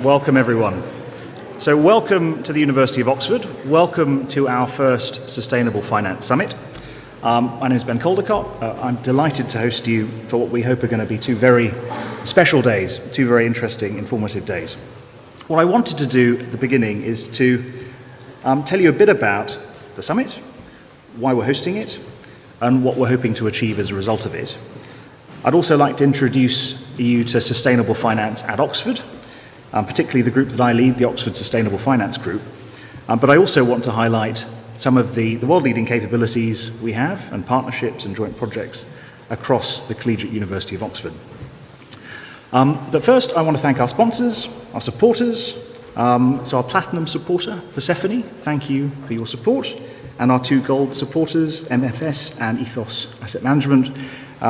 Welcome, everyone. So welcome to the University of Oxford. Welcome to our first Sustainable Finance Summit. My name is Ben Caldecott. I'm delighted to host you for what we hope are going to be two very special days, two very interesting, informative days. What I wanted to do at the beginning is to tell you a bit about the summit, why we're hosting it, and what we're hoping to achieve as a result of it. I'd also like to introduce you to sustainable finance at Oxford, particularly the group that I lead, the Oxford Sustainable Finance Group. But I also want to highlight some of the world-leading capabilities we have and partnerships and joint projects across the Collegiate University of Oxford. But first, I want to thank our sponsors, our supporters. So our platinum supporter, Persefoni, thank you for your support. And our two gold supporters, MFS and Ethos Asset Management.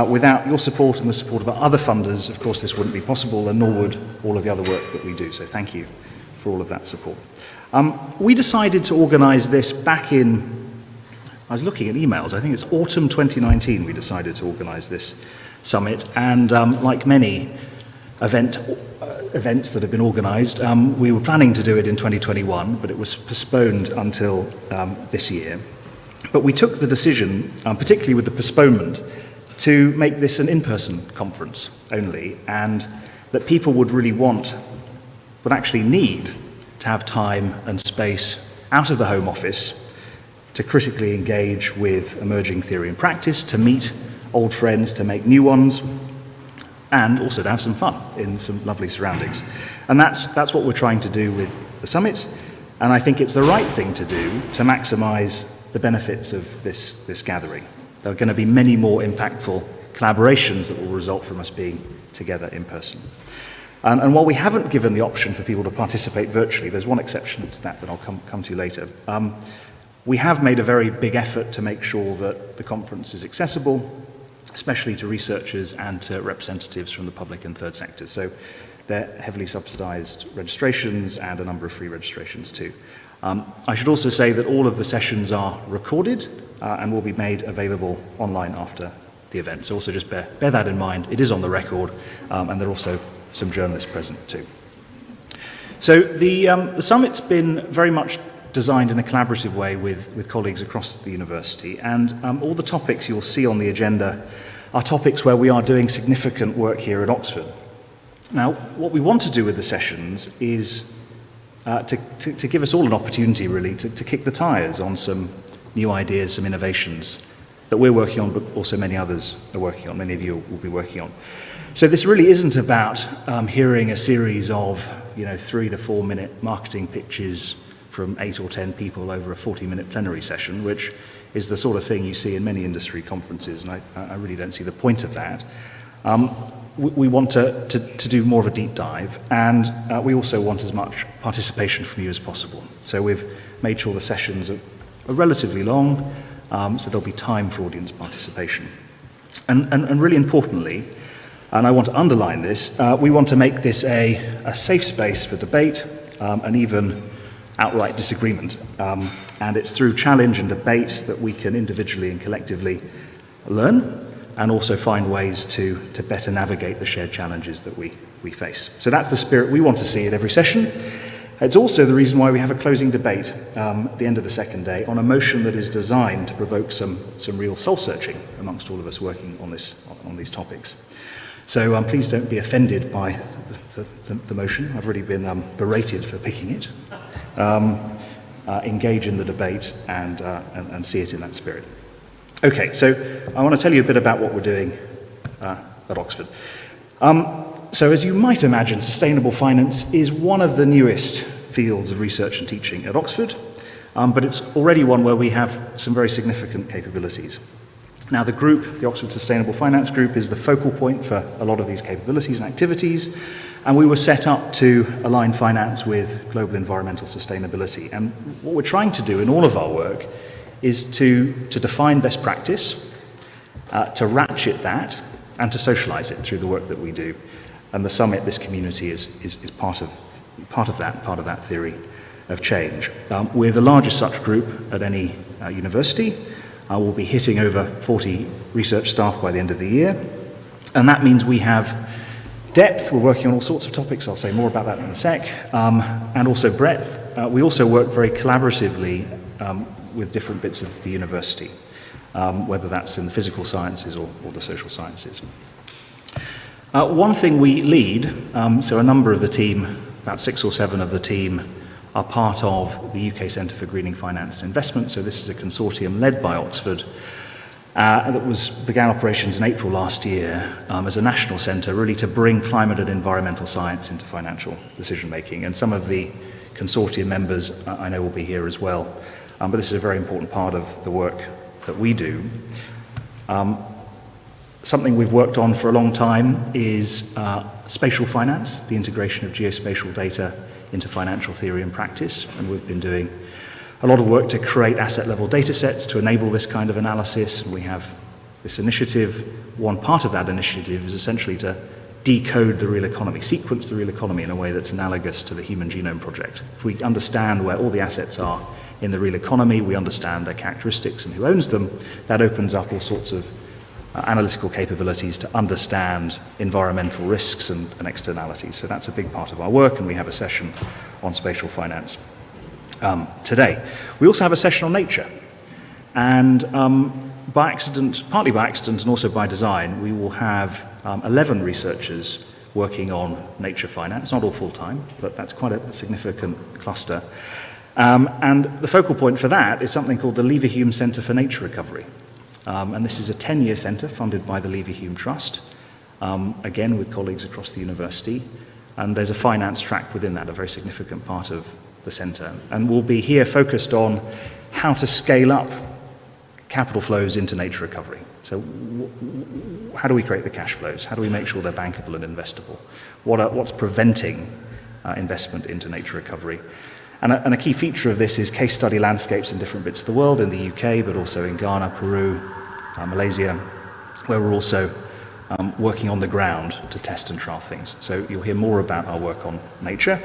Without your support and the support of our other funders, of course, this wouldn't be possible, and nor would all of the other work that we do. So thank you for all of that support. We decided to organise this back in, I was looking at emails, I think it's autumn 2019 we decided to organise this summit. And like many events that have been organised, we were planning to do it in 2021, but it was postponed until this year. But we took the decision, particularly with the postponement, to make this an in-person conference only, and that people would really would actually need to have time and space out of the Home Office to critically engage with emerging theory and practice, to meet old friends, to make new ones, and also to have some fun in some lovely surroundings. And that's what we're trying to do with the summit, and I think it's the right thing to do to maximise the benefits of this gathering. There are going to be many more impactful collaborations that will result from us being together in person. And while we haven't given the option for people to participate virtually, there's one exception to that I'll come to later. We have made a very big effort to make sure that the conference is accessible, especially to researchers and to representatives from the public and third sector. So they're heavily subsidised registrations and a number of free registrations too. I should also say that all of the sessions are recorded and will be made available online after the event. So also just bear that in mind. It is on the record, and there are also some journalists present too. So the summit's been very much designed in a collaborative way with colleagues across the university, and all the topics you'll see on the agenda are topics where we are doing significant work here at Oxford. Now, what we want to do with the sessions is to give us all an opportunity, really, to kick the tires on some new ideas, some innovations that we're working on, but also many others are working on, many of you will be working on. So this really isn't about hearing a series of 3 to 4 minute marketing pitches from 8 or 10 people over a 40-minute plenary session, which is the sort of thing you see in many industry conferences, and I really don't see the point of that. We want to do more of a deep dive, and we also want as much participation from you as possible. So we've made sure the sessions are relatively long, so there'll be time for audience participation. And really importantly, and I want to underline this, we want to make this a safe space for debate and even outright disagreement. And it's through challenge and debate that we can individually and collectively learn and also find ways to better navigate the shared challenges that we face. So that's the spirit we want to see at every session. It's also the reason why we have a closing debate at the end of the second day on a motion that is designed to provoke some real soul-searching amongst all of us working on these topics. So please don't be offended by the motion. I've already been berated for picking it. Engage in the debate and see it in that spirit. Okay, so I want to tell you a bit about what we're doing at Oxford. So as you might imagine, sustainable finance is one of the newest fields of research and teaching at Oxford, but it's already one where we have some very significant capabilities. Now the group, the Oxford Sustainable Finance Group, is the focal point for a lot of these capabilities and activities, and we were set up to align finance with global environmental sustainability. And what we're trying to do in all of our work is to define best practice, to ratchet that, and to socialise it through the work that we do. And the summit, this community, is part of that theory of change. We're the largest such group at any university. We'll be hitting over 40 research staff by the end of the year. And that means we have Depth, we're working on all sorts of topics. I'll say more about that in a sec. And also breadth. We also work very collaboratively with different bits of the university, whether that's in the physical sciences or the social sciences. One thing we lead, so a number of the team, about 6 or 7 of the team, are part of the UK Centre for Greening Finance and Investment. So this is a consortium led by Oxford that began operations in April last year as a national centre, really to bring climate and environmental science into financial decision making. And some of the consortium members I know will be here as well. But this is a very important part of the work that we do. Something we've worked on for a long time is spatial finance, the integration of geospatial data into financial theory and practice. And we've been doing a lot of work to create asset-level data sets to enable this kind of analysis. And we have this initiative. One part of that initiative is essentially to decode the real economy, sequence the real economy in a way that's analogous to the Human Genome Project. If we understand where all the assets are in the real economy, we understand their characteristics and who owns them, that opens up all sorts of analytical capabilities to understand environmental risks and externalities. So that's a big part of our work, and we have a session on spatial finance today. We also have a session on nature, and by accident, partly by accident and also by design, we will have 11 researchers working on nature finance, not all full-time, but that's quite a significant cluster. And the focal point for that is something called the Lever-Hume Centre for Nature Recovery. And this is a 10-year centre funded by the Lever-Hume Trust, again with colleagues across the university. And there's a finance track within that, a very significant part of the centre. And we'll be here focused on how to scale up capital flows into nature recovery. So how do we create the cash flows? How do we make sure they're bankable and investable? What's preventing investment into nature recovery? And a key feature of this is case study landscapes in different bits of the world, in the UK, but also in Ghana, Peru, Malaysia, where we're also working on the ground to test and trial things. So you'll hear more about our work on nature.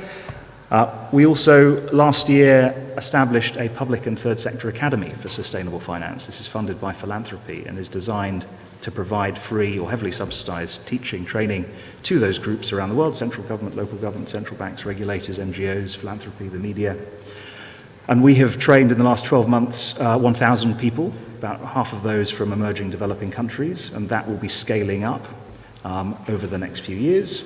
We also, last year, established a public and third sector academy for sustainable finance. This is funded by philanthropy and is designed to provide free or heavily subsidized teaching, training to those groups around the world, central government, local government, central banks, regulators, NGOs, philanthropy, the media. And we have trained in the last 12 months 1,000 people, about half of those from emerging developing countries, and that will be scaling up over the next few years,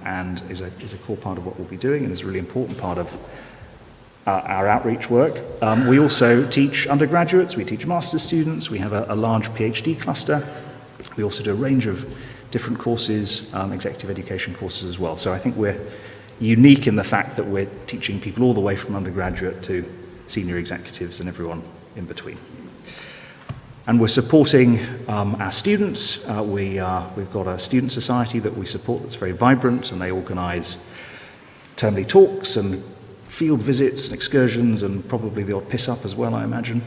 and is a core part of what we'll be doing, and is a really important part of our outreach work. We also teach undergraduates, we teach master's students, we have a large PhD cluster. We also do a range of different courses, executive education courses as well. So I think we're unique in the fact that we're teaching people all the way from undergraduate to senior executives and everyone in between. And we're supporting our students. We've got a student society that we support that's very vibrant, and they organise termly talks and field visits and excursions and probably the odd piss up as well, I imagine.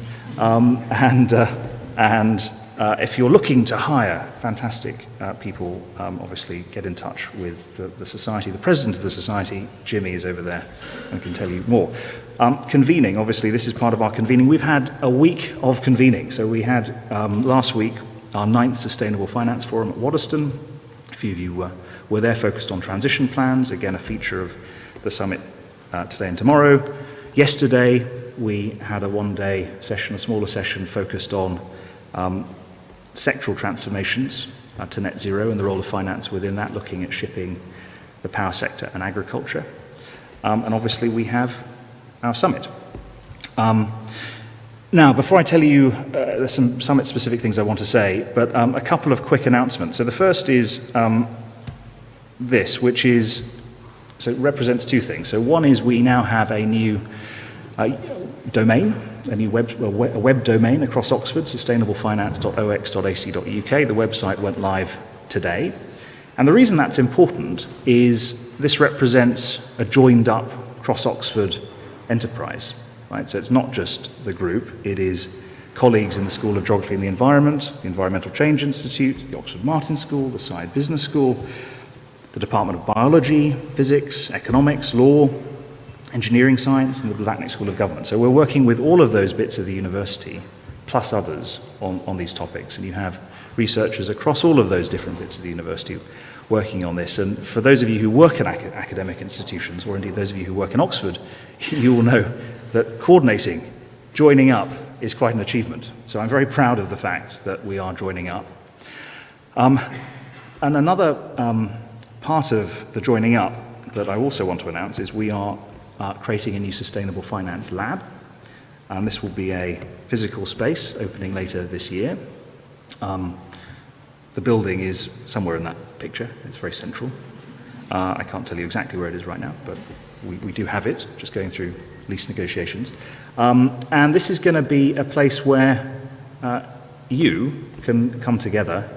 If you're looking to hire fantastic people, obviously get in touch with the society. The president of the society, Jimmy, is over there and can tell you more. Convening, obviously, this is part of our convening. We've had a week of convening. So we had last week our 9th Sustainable Finance Forum at Waddesdon. A few of you were there, focused on transition plans, again a feature of the summit today and tomorrow. Yesterday we had a one-day session, a smaller session, focused on sectoral transformations to net zero and the role of finance within that, looking at shipping, the power sector and agriculture. And obviously we have our summit. Now, before I tell you, there's some summit-specific things I want to say, but a couple of quick announcements. So the first is this, which is, so it represents two things. So one is we now have a new domain, a new web domain across Oxford, sustainablefinance.ox.ac.uk. The website went live today. And the reason that's important is this represents a joined-up cross-Oxford enterprise, right? So it's not just the group, it is colleagues in the School of Geography and the Environment, the Environmental Change Institute, the Oxford Martin School, the Saïd Business School, the Department of Biology, Physics, Economics, Law, Engineering Science, and the Blackney School of Government. So we're working with all of those bits of the university, plus others, on these topics. And you have researchers across all of those different bits of the university working on this. And for those of you who work in academic institutions, or indeed those of you who work in Oxford, you will know that coordinating, joining up, is quite an achievement. So I'm very proud of the fact that we are joining up. And another part of the joining up that I also want to announce is we are creating a new sustainable finance lab. And this will be a physical space opening later this year. The building is somewhere in that picture. It's very central. I can't tell you exactly where it is right now, but we do have it, just going through lease negotiations. And this is going to be a place where you can come together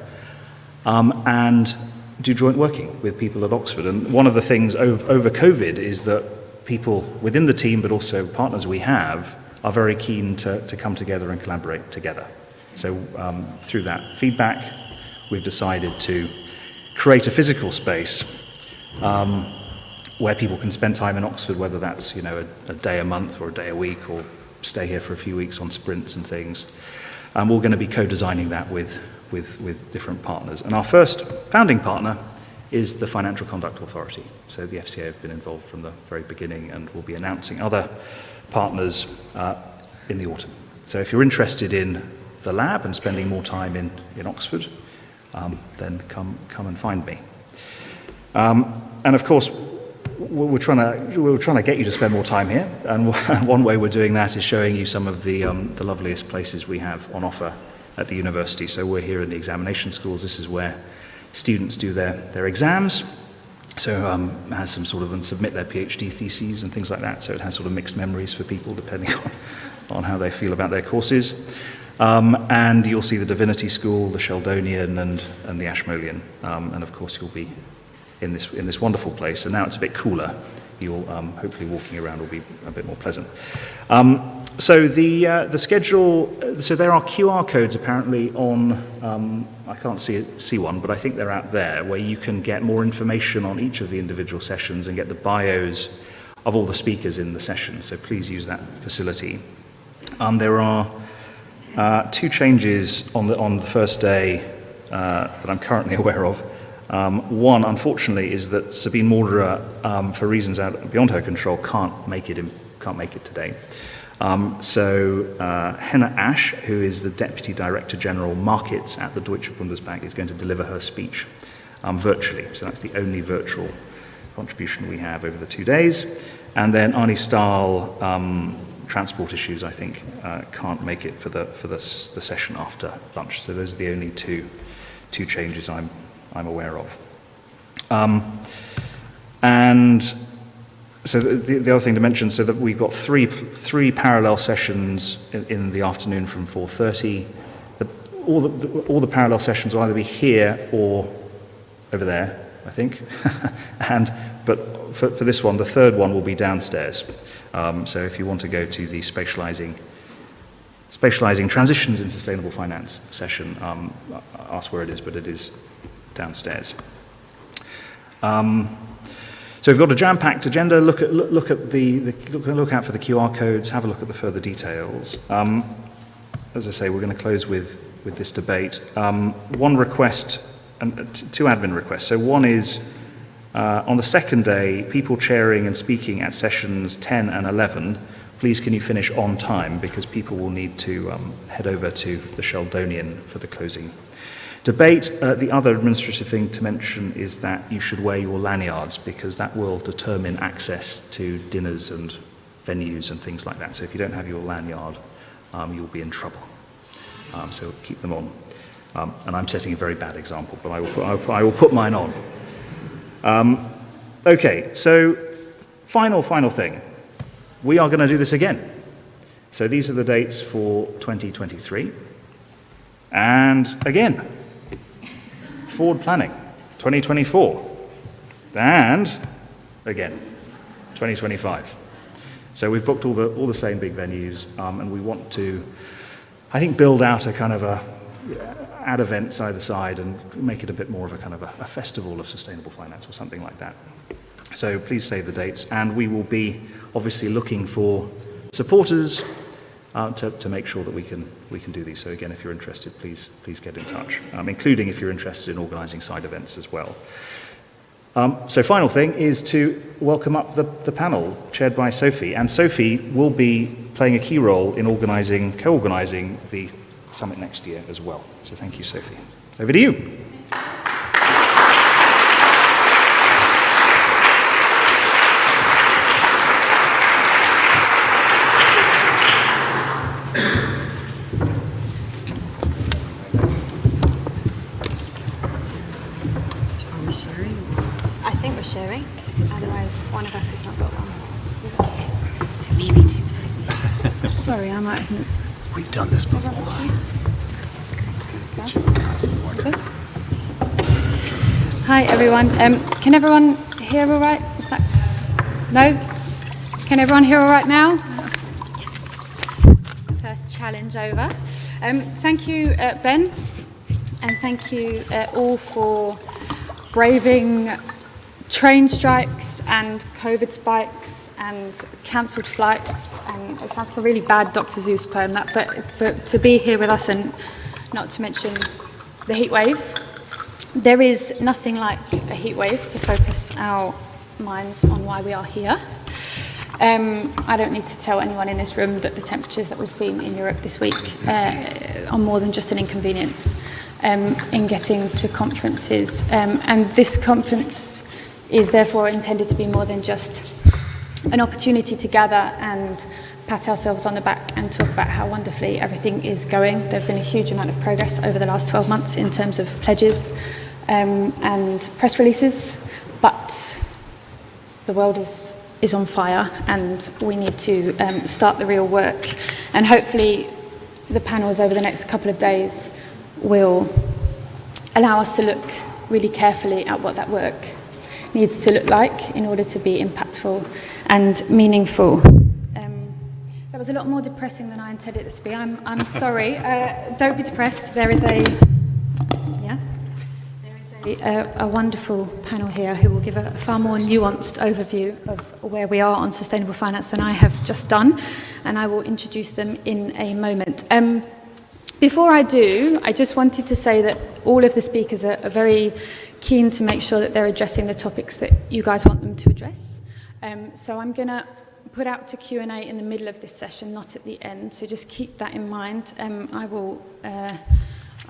and do joint working with people at Oxford. And one of the things over COVID is that people within the team, but also partners we have, are very keen to come together and collaborate together. So through that feedback, we've decided to create a physical space where people can spend time in Oxford, whether that's a day a month or a day a week, or stay here for a few weeks on sprints and things. And we're going to be co-designing that with different partners. And our first founding partner is the Financial Conduct Authority. So the FCA have been involved from the very beginning, and we'll be announcing other partners in the autumn. So if you're interested in the lab and spending more time in Oxford, then come and find me. And of course, we're trying to get you to spend more time here, and one way we're doing that is showing you some of the loveliest places we have on offer at the university. So we're here in the examination schools. This is where students do their exams. So it has some sort of, and submit their PhD theses and things like that. So it has sort of mixed memories for people depending on how they feel about their courses. And you'll see the Divinity School, the Sheldonian, and the Ashmolean. And of course, you'll be in this wonderful place. And now it's a bit cooler. You'll hopefully walking around will be a bit more pleasant. So the schedule. So there are QR codes apparently on. I can't see one, but I think they're out there, where you can get more information on each of the individual sessions and get the bios of all the speakers in the session. So please use that facility. There are 2 changes on the first day that I'm currently aware of. One, unfortunately, is that Sabine Morderer, for reasons out beyond her control, can't make it today. So Henna Ash, who is the Deputy Director General Markets at the Deutsche Bundesbank, is going to deliver her speech virtually. So that's the only virtual contribution we have over the 2 days. And then Arnie Stahl, transport issues, I think, can't make it for the session after lunch. So those are the only two changes I'm aware of. And so the other thing to mention, so that we've got three parallel sessions in the afternoon from 4:30. All the parallel sessions will either be here or over there, I think. But for this one, the third one will be downstairs. So if you want to go to the spatializing transitions in sustainable finance session, ask where it is, but it is downstairs. So we've got a jam-packed agenda. Look out for the QR codes. Have a look at the further details. As I say, we're going to close with this debate. One request and 2 admin requests. So one is on the second day, people chairing and speaking at sessions 10 and 11. Please, can you finish on time, because people will need to head over to the Sheldonian for the closing debate. The other administrative thing to mention is that you should wear your lanyards, because that will determine access to dinners and venues and things like that. So if you don't have your lanyard, you'll be in trouble. So keep them on. And I'm setting a very bad example, but I will put mine on. Okay, so final thing. We are going to do this again. So these are the dates for 2023. And again, forward planning, 2024. And again, 2025. So we've booked all the same big venues, and we want to, I think, build out a kind of add events either side and make it a bit more of a kind of a festival of sustainable finance or something like that. So please save the dates, and we will be obviously looking for supporters to make sure that we can do these. So again, if you're interested, please get in touch, including if you're interested in organising side events as well. So final thing is to welcome up the panel chaired by Sophie, and Sophie will be playing a key role in co-organising the summit next year as well. So thank you, Sophie. Over to you. Sharing, otherwise one of us has not got one. So maybe 2 minutes. Sorry, I might have... We've done this before. Hi everyone. Can everyone hear all right? Is that... No? Can everyone hear all right now? Yes. First challenge over. Thank you, Ben, and thank you all for braving train strikes and COVID spikes and cancelled flights, and it sounds like a really bad Dr. Seuss poem, that, but to be here with us, and not to mention the heat wave. There is nothing like a heat wave to focus our minds on why we are here. I don't need to tell anyone in this room that the temperatures that we've seen in Europe this week are more than just an inconvenience in getting to conferences. And this conference is therefore intended to be more than just an opportunity to gather and pat ourselves on the back and talk about how wonderfully everything is going. There have been a huge amount of progress over the last 12 months in terms of pledges and press releases, but the world is on fire and we need to start the real work. And hopefully the panels over the next couple of days will allow us to look really carefully at what that work needs to look like in order to be impactful and meaningful. That was a lot more depressing than I intended it to be. I'm sorry. Don't be depressed. There is a wonderful panel here who will give a far more nuanced overview of where we are on sustainable finance than I have just done, and I will introduce them in a moment. Before I do, I just wanted to say that all of the speakers are very keen to make sure that they're addressing the topics that you guys want them to address. So I'm going to put out to Q&A in the middle of this session, not at the end, so just keep that in mind. I will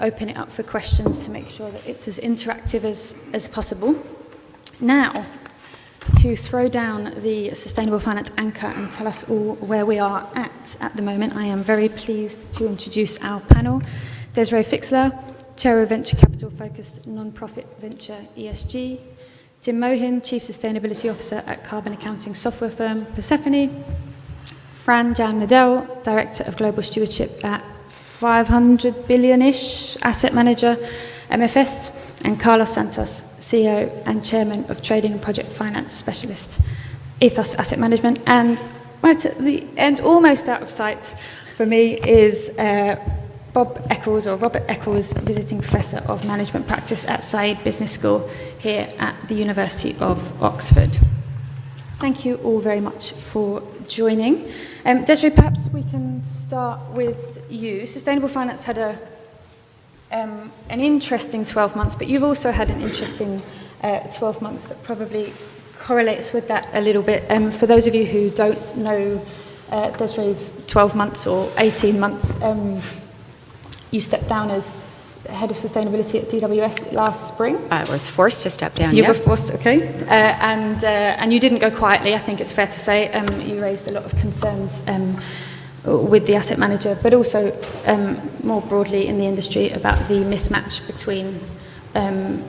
open it up for questions to make sure that it's as interactive as possible. Now, to throw down the Sustainable Finance anchor and tell us all where we are at the moment, I am very pleased to introduce our panel. Desiree Fixler, Chair of Venture Capital Focused Non-Profit Venture ESG. Tim Mohin, Chief Sustainability Officer at carbon accounting software firm Persefoni. Jahn-Madell, Director of Global Stewardship at 500 billion-ish asset manager MFS. And Carlos Santos, CEO and Chairman of Trading and Project Finance Specialist, Ethos Asset Management. And right at the end, almost out of sight for me, is Robert Eccles, Visiting Professor of Management Practice at Saïd Business School here at the University of Oxford. Thank you all very much for joining. Desiree, perhaps we can start with you. Sustainable Finance had an interesting 12 months, but you've also had an interesting 12 months that probably correlates with that a little bit. For those of you who don't know Desiree's 12 months or 18 months, you stepped down as Head of Sustainability at DWS last spring. I was forced to step down, You were forced, okay. And you didn't go quietly, I think it's fair to say. You raised a lot of concerns with the asset manager, but also more broadly in the industry about the mismatch between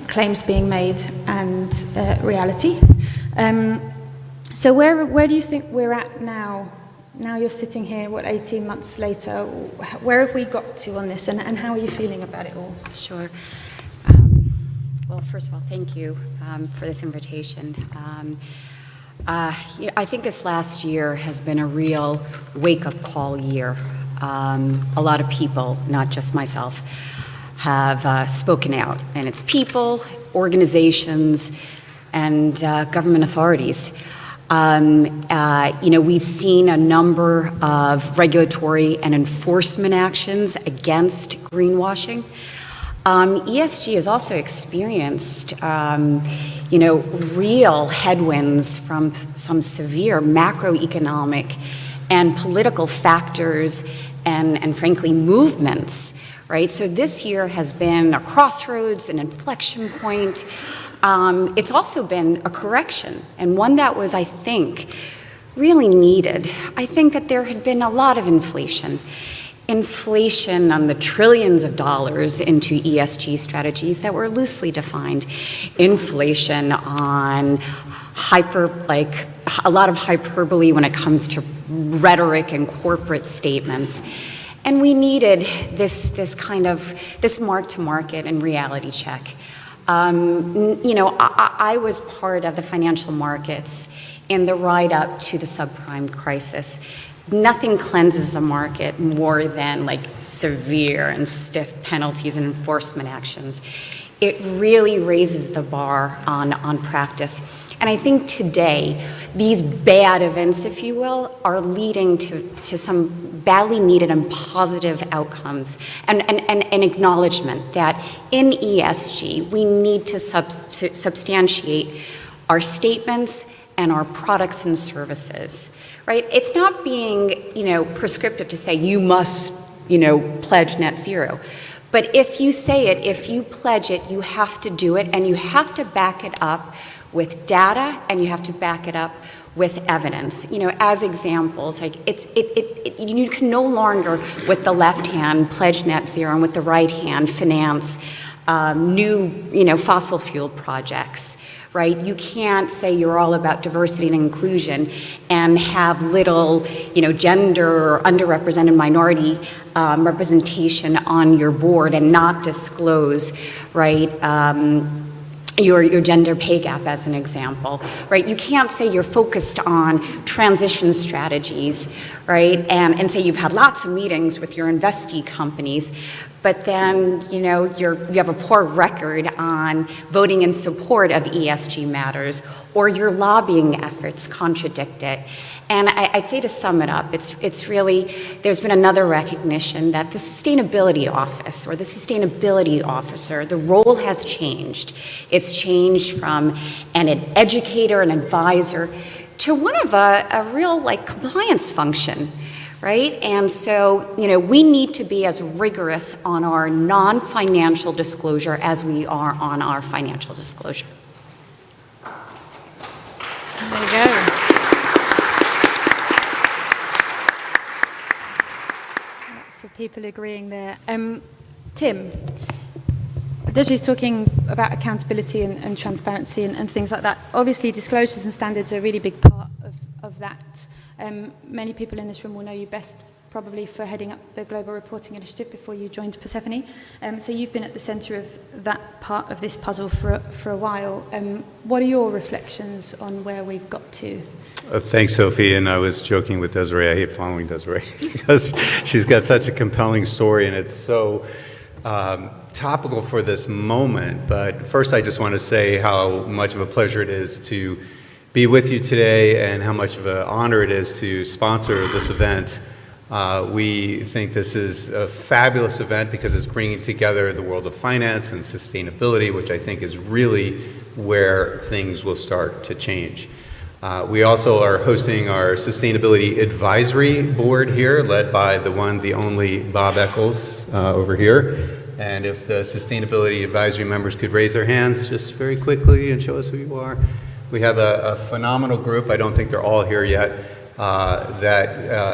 claims being made and reality. So where do you think we're at now? Now you're sitting here, 18 months later, where have we got to on this, and how are you feeling about it all? Sure. Well, first of all, thank you for this invitation. I think this last year has been a real wake-up call year. A lot of people, not just myself, have spoken out, and it's people, organizations, and government authorities. We've seen a number of regulatory and enforcement actions against greenwashing. ESG has also experienced, real headwinds from some severe macroeconomic and political factors and frankly, movements, right? So this year has been a crossroads, an inflection point. It's also been a correction, and one that was, I think, really needed. I think that there had been a lot of inflation on the trillions of dollars into ESG strategies that were loosely defined, inflation on a lot of hyperbole when it comes to rhetoric and corporate statements. And we needed this mark to market and reality check. I was part of the financial markets in the ride up to the subprime crisis. Nothing cleanses a market more than severe and stiff penalties and enforcement actions. It really raises the bar on practice. And I think today, these bad events, if you will, are leading to some badly needed and positive outcomes and acknowledgement that in ESG, we need to substantiate our statements and our products and services, right? It's not being, prescriptive to say you must, pledge net zero. But if you say it, if you pledge it, you have to do it, and you have to back it up with data, and you have to back it up with evidence. As examples, you can no longer, with the left hand, pledge net zero, and with the right hand, finance new, fossil fuel projects, right? You can't say you're all about diversity and inclusion and have little, gender or underrepresented minority representation on your board and not disclose, right? Your gender pay gap, as an example, right? You can't say you're focused on transition strategies, right? And say you've had lots of meetings with your investee companies, but then, you have a poor record on voting in support of ESG matters, or your lobbying efforts contradict it. And I'd say, to sum it up, it's really, there's been another recognition that the sustainability office or the sustainability officer, the role has changed. It's changed from an educator, an advisor, to one of a real compliance function, right? And so, we need to be as rigorous on our non-financial disclosure as we are on our financial disclosure. There you go. Of people agreeing there. Tim, Desiree's talking about accountability and transparency and things like that. Obviously, disclosures and standards are a really big part of that. Many people in this room will know you best probably for heading up the Global Reporting Initiative before you joined Persefoni. So you've been at the centre of that part of this puzzle for a while. What are your reflections on where we've got to? Thanks, Sophie. And I was joking with Desiree. I hate following Desiree because she's got such a compelling story, and it's so topical for this moment. But first, I just want to say how much of a pleasure it is to be with you today, and how much of an honor it is to sponsor this event. We think this is a fabulous event because it's bringing together the worlds of finance and sustainability, which I think is really where things will start to change. We also are hosting our Sustainability Advisory Board here, led by the one, the only Bob Eccles over here. And if the Sustainability Advisory members could raise their hands just very quickly and show us who you are. We have a phenomenal group, I don't think they're all here yet, that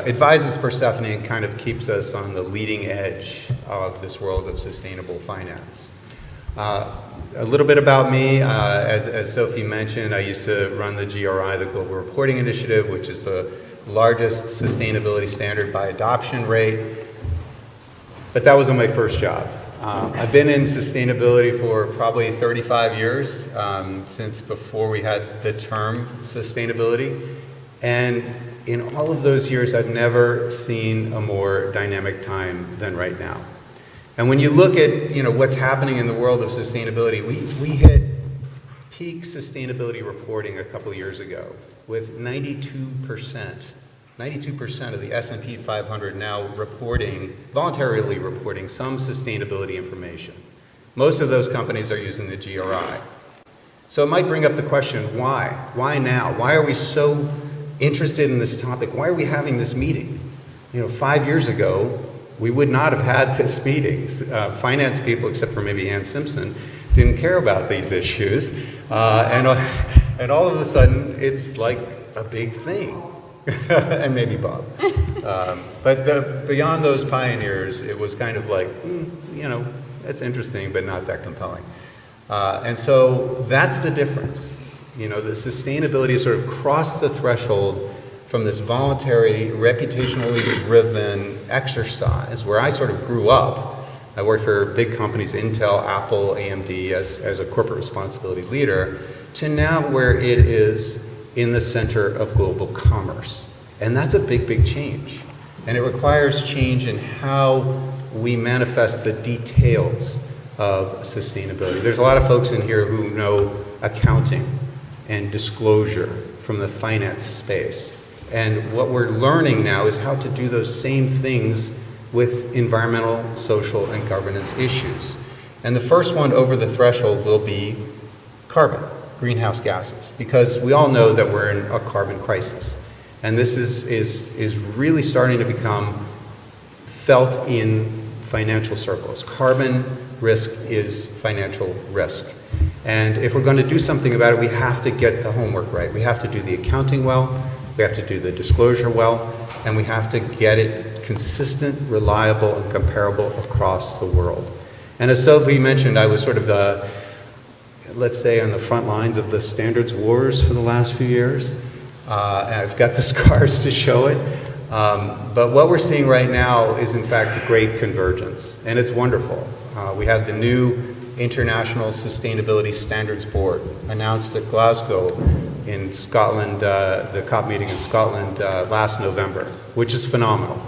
advises Persefoni and kind of keeps us on the leading edge of this world of sustainable finance. A little bit about me, as Sophie mentioned, I used to run the GRI, the Global Reporting Initiative, which is the largest sustainability standard by adoption rate, but that wasn't my first job. I've been in sustainability for probably 35 years, since before we had the term sustainability. And in all of those years, I've never seen a more dynamic time than right now. And when you look at what's happening in the world of sustainability, we hit peak sustainability reporting a couple of years ago, with 92% of the S&P 500 now voluntarily reporting some sustainability information. Most of those companies are using the GRI. So it might bring up the question, why? Why now? Why are we so interested in this topic? Why are we having this meeting? 5 years ago, we would not have had this meeting. Finance people, except for maybe Ann Simpson, didn't care about these issues. And all of a sudden, it's like a big thing. And maybe Bob. But beyond those pioneers, it was kind of like, it's interesting, but not that compelling. And so that's the difference. The sustainability has sort of crossed the threshold from this voluntary, reputationally driven exercise where I sort of grew up. I worked for big companies, Intel, Apple, AMD, as a corporate responsibility leader, to now where it is in the center of global commerce. And that's a big, big change. And it requires change in how we manifest the details of sustainability. There's a lot of folks in here who know accounting and disclosure from the finance space. And what we're learning now is how to do those same things with environmental, social, and governance issues. And the first one over the threshold will be carbon, greenhouse gases, because we all know that we're in a carbon crisis. And this is really starting to become felt in financial circles. Carbon risk is financial risk. And if we're going to do something about it, we have to get the homework right. We have to do the accounting well, we have to do the disclosure well, and we have to get it consistent, reliable, and comparable across the world. And as Sophie mentioned, I was sort of let's say on the front lines of the standards wars for the last few years. And I've got the scars to show it. But what we're seeing right now is in fact a great convergence, and it's wonderful. We have the new International Sustainability Standards Board announced at Glasgow in Scotland, the COP meeting in Scotland last November, which is phenomenal.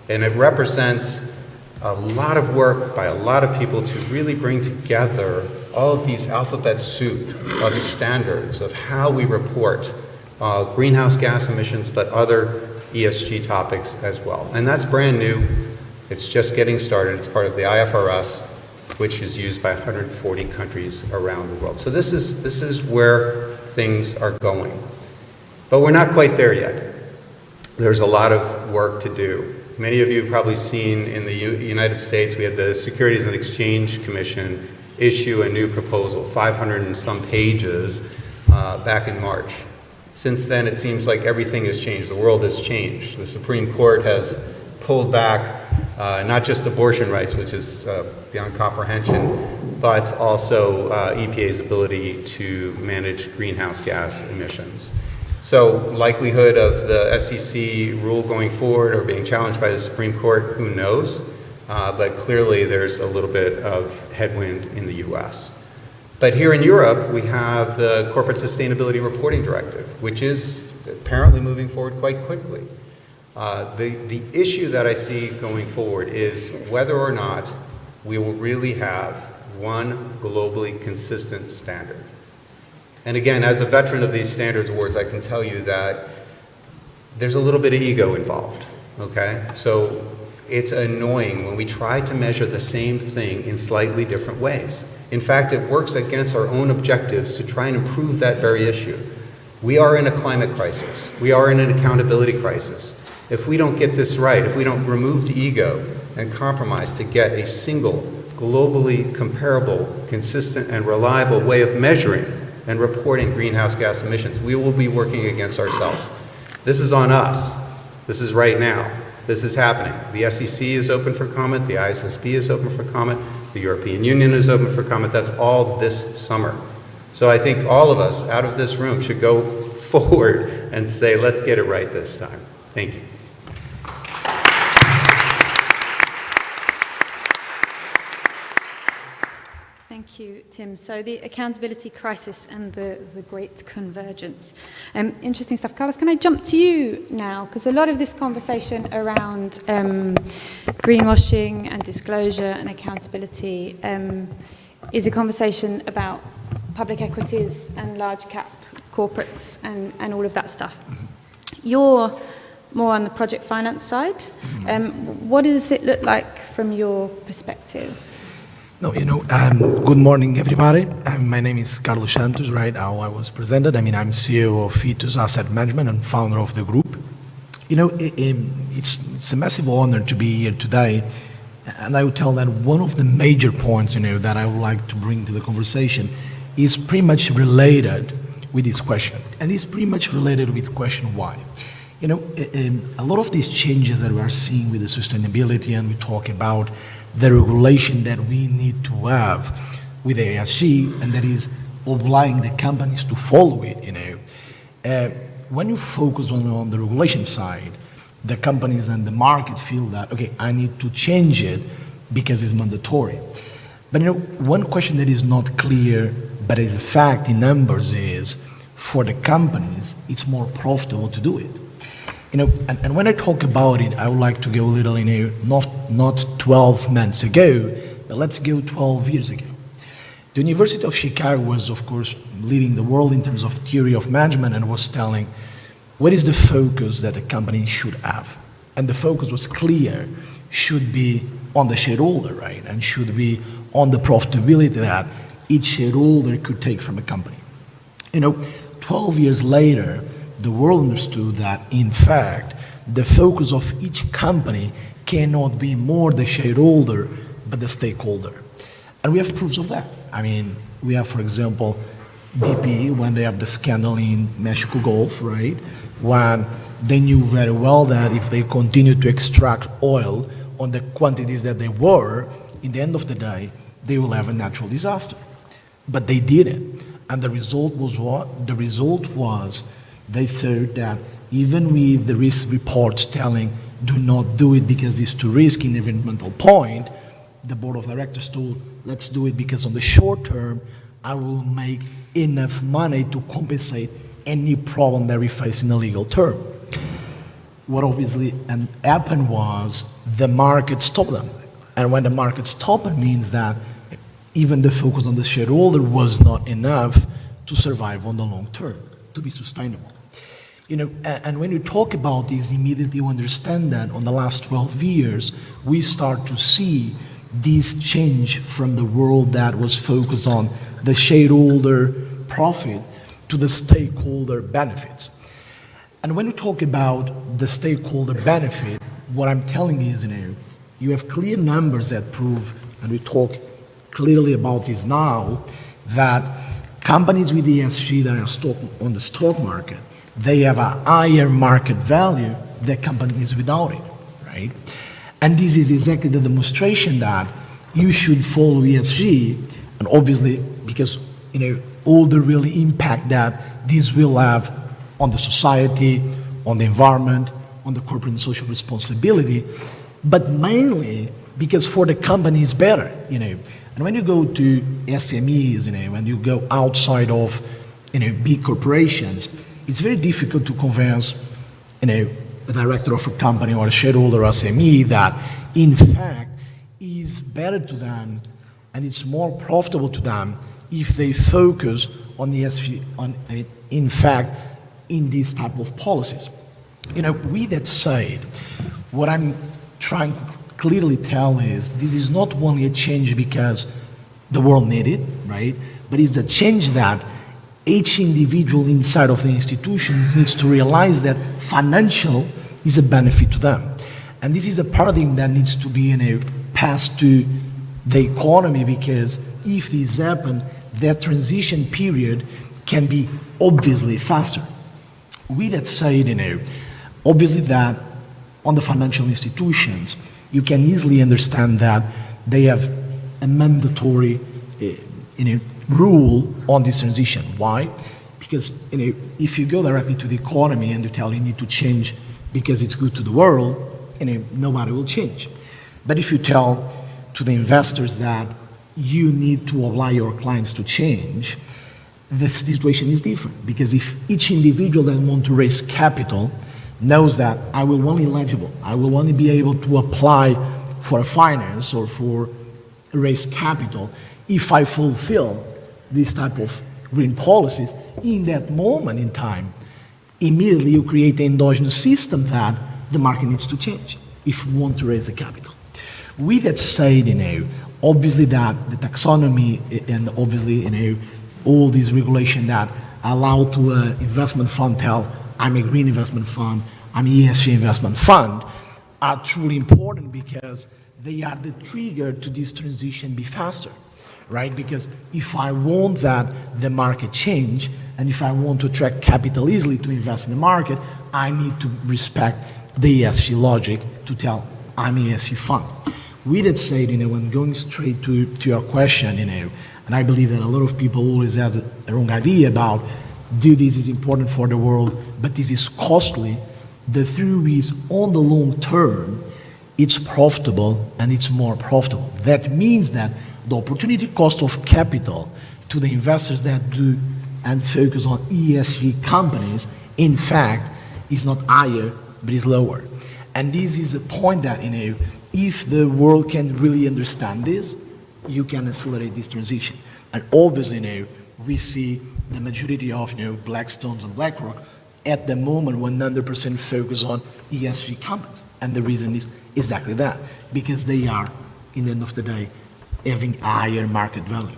And it represents a lot of work by a lot of people to really bring together all of these alphabet soup of standards of how we report greenhouse gas emissions, but other ESG topics as well. And that's brand new. It's just getting started. It's part of the IFRS, which is used by 140 countries around the world. So this is where things are going. But we're not quite there yet. There's a lot of work to do. Many of you have probably seen in the United States, we had the Securities and Exchange Commission issue a new proposal, 500 and some pages, back in March. Since then, it seems like everything has changed. The world has changed. The Supreme Court has pulled back not just abortion rights, which is beyond comprehension, but also EPA's ability to manage greenhouse gas emissions. So likelihood of the SEC rule going forward or being challenged by the Supreme Court, who knows? But clearly there's a little bit of headwind in the US. But here in Europe, we have the Corporate Sustainability Reporting Directive, which is apparently moving forward quite quickly. The issue that I see going forward is whether or not we will really have one globally consistent standard. And again, as a veteran of these standards awards, I can tell you that there's a little bit of ego involved, okay? So it's annoying when we try to measure the same thing in slightly different ways. In fact, it works against our own objectives to try and improve that very issue. We are in a climate crisis. We are in an accountability crisis. If we don't get this right, if we don't remove the ego and compromise to get a single, globally comparable, consistent, and reliable way of measuring and reporting greenhouse gas emissions, we will be working against ourselves. This is on us. This is right now. This is happening. The SEC is open for comment. The ISSB is open for comment. The European Union is open for comment. That's all this summer. So I think all of us out of this room should go forward and say, let's get it right this time. Thank you. Thank you, Tim. So the accountability crisis and the great convergence. Interesting stuff. Carlos, can I jump to you now? Because a lot of this conversation around greenwashing and disclosure and accountability is a conversation about public equities and large cap corporates and all of that stuff. You're more on the project finance side. What does it look like from your perspective? No, good morning, everybody. My name is Carlos Santos, right? How I was presented. I'm CEO of Ethos Asset Management and founder of the group. It's a massive honor to be here today. And I would tell that one of the major points, that I would like to bring to the conversation is pretty much related with this question. And it's pretty much related with the question why. A lot of these changes that we are seeing with the sustainability, and we talk about the regulation that we need to have with the ESG, and that is obliging the companies to follow it, when you focus on the regulation side, the companies and the market feel that, okay, I need to change it because it's mandatory. But one question that is not clear, but is a fact in numbers, is for the companies, it's more profitable to do it. And when I talk about it, I would like to go a little not 12 months ago, but let's go 12 years ago. The University of Chicago was, of course, leading the world in terms of theory of management and was telling what is the focus that a company should have. And the focus was clear, should be on the shareholder, right? And should be on the profitability that each shareholder could take from a company. 12 years later, the world understood that, in fact, the focus of each company cannot be more the shareholder, but the stakeholder. And we have proofs of that. We have, for example, BP, when they have the scandal in Mexico Gulf, right? When they knew very well that if they continued to extract oil on the quantities that they were, in the end of the day, they will have a natural disaster. But they didn't. And the result was what? The result was they thought that even with the risk reports telling do not do it because it's too risky in environmental point, the board of directors told, let's do it because on the short term, I will make enough money to compensate any problem that we face in the legal term. What obviously happened was the market stopped them. And when the market stopped, it means that even the focus on the shareholder was not enough to survive on the long term, to be sustainable. And when you talk about this, immediately you understand that on the last 12 years, we start to see this change from the world that was focused on the shareholder profit to the stakeholder benefits. And when you talk about the stakeholder benefit, what I'm telling you is, you have clear numbers that prove, and we talk clearly about this now, that companies with ESG that are on the stock market, they have a higher market value than companies without it, right? And this is exactly the demonstration that you should follow ESG, and obviously because all the real impact that this will have on the society, on the environment, on the corporate and social responsibility, but mainly because for the company it's better, And when you go to SMEs, when you go outside of big corporations, it's very difficult to convince a director of a company or a shareholder or SME that in fact is better to them and it's more profitable to them if they focus on ESG, in fact, in these type of policies. With that said, what I'm trying to clearly tell is this is not only a change because the world needed it, right? But it's a change that each individual inside of the institutions needs to realize that financial is a benefit to them. And this is a paradigm that needs to be passed to the economy, because if this happens, that transition period can be obviously faster. With that said, obviously that on the financial institutions, you can easily understand that they have a mandatory rule on this transition. Why? Because if you go directly to the economy and you tell you need to change because it's good to the world, nobody will change. But if you tell to the investors that you need to allow your clients to change, the situation is different. Because if each individual that wants to raise capital knows that I will only eligible, I will only be able to apply for a finance or for raise capital if I fulfill this type of green policies, in that moment in time, immediately you create the endogenous system that the market needs to change if we want to raise the capital. With that said, obviously that the taxonomy and obviously, all these regulation that allow to an investment fund tell, I'm a green investment fund, I'm an ESG investment fund, are truly important because they are the trigger to this transition be faster, right? Because if I want that the market change, and if I want to attract capital easily to invest in the market, I need to respect the ESG logic to tell I'm an ESG fund. With that said, when going straight to your question, and I believe that a lot of people always have the wrong idea about this is important for the world, but this is costly. The truth is, on the long term, it's profitable and it's more profitable. That means that the opportunity cost of capital to the investors that do and focus on ESG companies, in fact, is not higher, but is lower. And this is a point that, if the world can really understand this, you can accelerate this transition. And obviously, we see the majority of, Blackstones and BlackRock at the moment 100% focus on ESG companies. And the reason is exactly that, because they are, in the end of the day, having higher market value.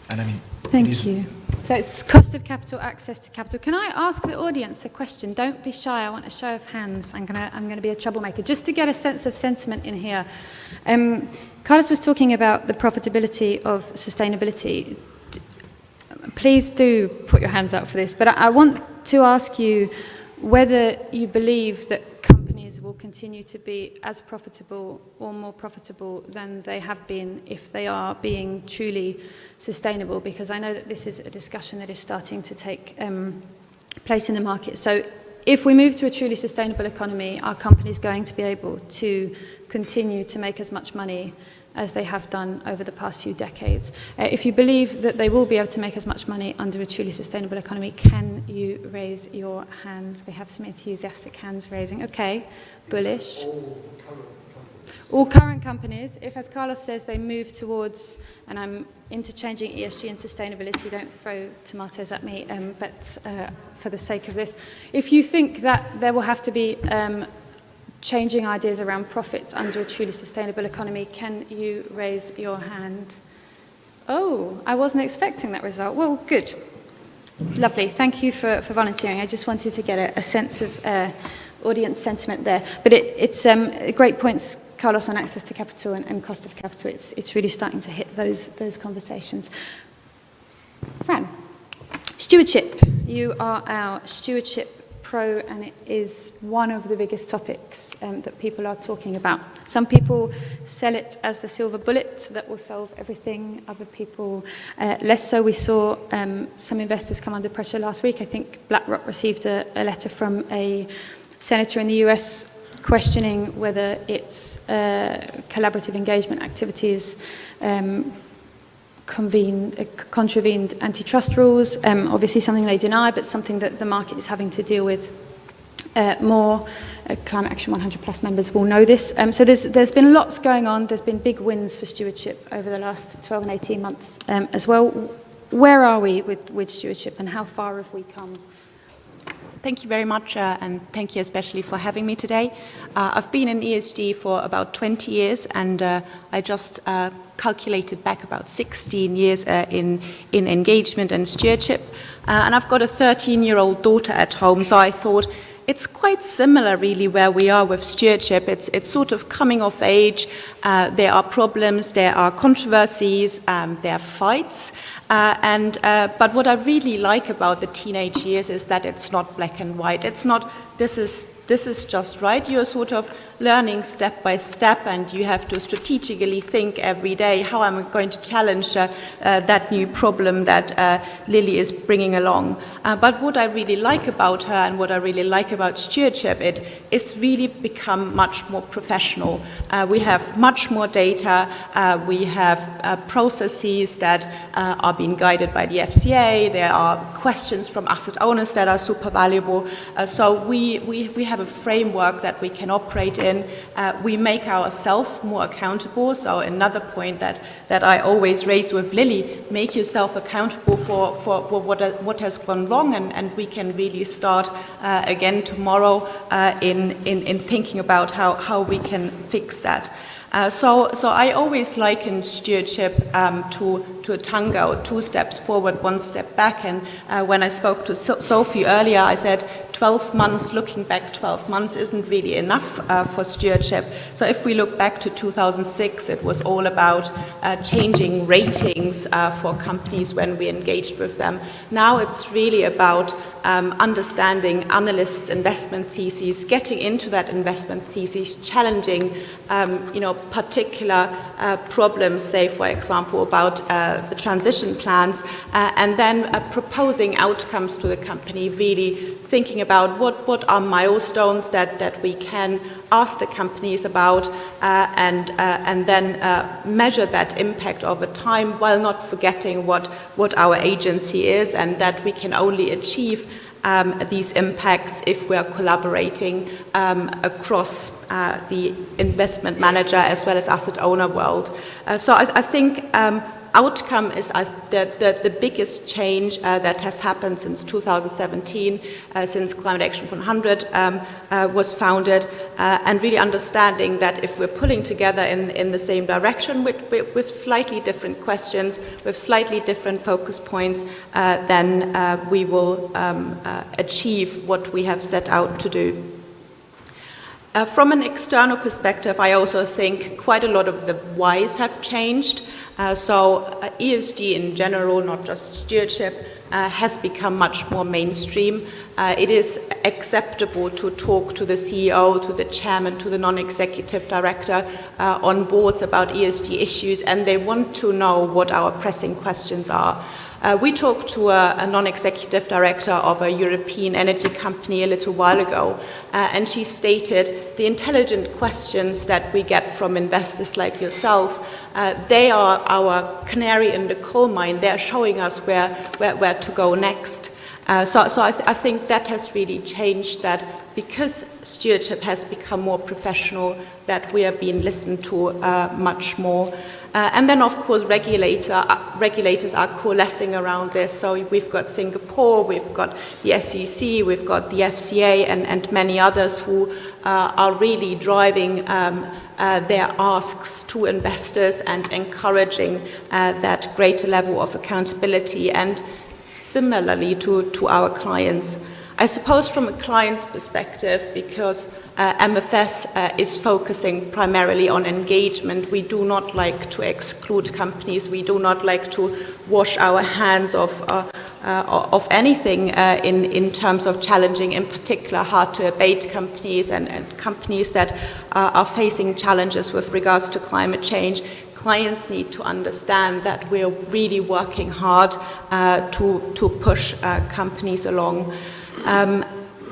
And Thank you. So it's cost of capital, access to capital. Can I ask the audience a question? Don't be shy. I want a show of hands. I'm gonna be a troublemaker, just to get a sense of sentiment in here. Carlos was talking about the profitability of sustainability. Please do put your hands up for this, but I want to ask you whether you believe that companies will continue to be as profitable or more profitable than they have been if they are being truly sustainable, because I know that this is a discussion that is starting to take place in the market. So if we move to a truly sustainable economy, are companies going to be able to continue to make as much money as they have done over the past few decades? If you believe that they will be able to make as much money under a truly sustainable economy, can you raise your hands? We have some enthusiastic hands raising. Okay, bullish. All current companies. If, as Carlos says, they move towards, and I'm interchanging ESG and sustainability, don't throw tomatoes at me, but for the sake of this, if you think that there will have to be changing ideas around profits under a truly sustainable economy, can you raise your hand? Oh, I wasn't expecting that result. Well, good. Lovely. Thank you for volunteering. I just wanted to get a sense of audience sentiment there. But it's great points, Carlos, on access to capital and cost of capital. It's really starting to hit those conversations. Fran, stewardship. You are our stewardship pro, and it is one of the biggest topics that people are talking about. Some people sell it as the silver bullet that will solve everything. Other people less so. We saw some investors come under pressure last week. I think BlackRock received a letter from a senator in the US questioning whether its collaborative engagement activities contravened antitrust rules. Obviously something they deny, but something that the market is having to deal with more. Climate Action 100 Plus members will know this. So there's been lots going on. There's been big wins for stewardship over the last 12 and 18 months as well. Where are we with stewardship, and how far have we come? Thank you very much, and thank you especially for having me today. I've been in ESG for about 20 years, and I just calculated back about 16 years in engagement and stewardship. And I've got a 13-year-old daughter at home, so I thought it's quite similar really where we are with stewardship. It's sort of coming of age. There are problems, there are controversies, there are fights. But what I really like about the teenage years is that it's not black and white. It's not, this is just right. You're sort of learning step by step, and you have to strategically think every day, how am I going to challenge that new problem that Lily is bringing along. But what I really like about her, and what I really like about stewardship, it's really become much more professional. We have much more data. We have processes that are being guided by the FCA. There are questions from asset owners that are super valuable. So we have a framework that we can operate in. We make ourselves more accountable. So another point that I always raise with Lily, make yourself accountable for what has gone wrong, and we can really start again tomorrow in thinking about how we can fix that. So I always liken stewardship to a tango, 2 steps forward, 1 step back. And when I spoke to Sophie earlier, I said 12 months, looking back 12 months isn't really enough for stewardship. So if we look back to 2006, it was all about changing ratings for companies when we engaged with them. Now it's really about understanding analysts' investment theses, getting into that investment thesis, challenging, particular problems, say, for example, about the transition plans, and then proposing outcomes to the company, really thinking about what are milestones that we can ask the companies about, and then measure that impact over time, while not forgetting what our agency is, and that we can only achieve these impacts if we are collaborating across the investment manager as well as asset owner world. So I think outcome is the biggest change that has happened since 2017, since Climate Action 100 was founded, and really understanding that if we're pulling together in the same direction with slightly different questions, with slightly different focus points, then we will achieve what we have set out to do. From an external perspective, I also think quite a lot of the whys have changed. So ESG in general, not just stewardship, has become much more mainstream. It is acceptable to talk to the CEO, to the chairman, to the non-executive director on boards about ESG issues, and they want to know what our pressing questions are. We talked to a non-executive director of a European energy company a little while ago, and she stated the intelligent questions that we get from investors like yourself, they are our canary in the coal mine. They are showing us where to go next. So I think that has really changed, that because stewardship has become more professional, that we are being listened to much more. And then, of course, regulators are coalescing around this. So we've got Singapore, we've got the SEC, we've got the FCA, and many others who are really driving their asks to investors and encouraging that greater level of accountability, and similarly to our clients. I suppose from a client's perspective, because MFS is focusing primarily on engagement, we do not like to exclude companies, we do not like to wash our hands of anything in terms of challenging, in particular, hard-to-abate companies and companies that are facing challenges with regards to climate change. Clients need to understand that we're really working hard to push companies along.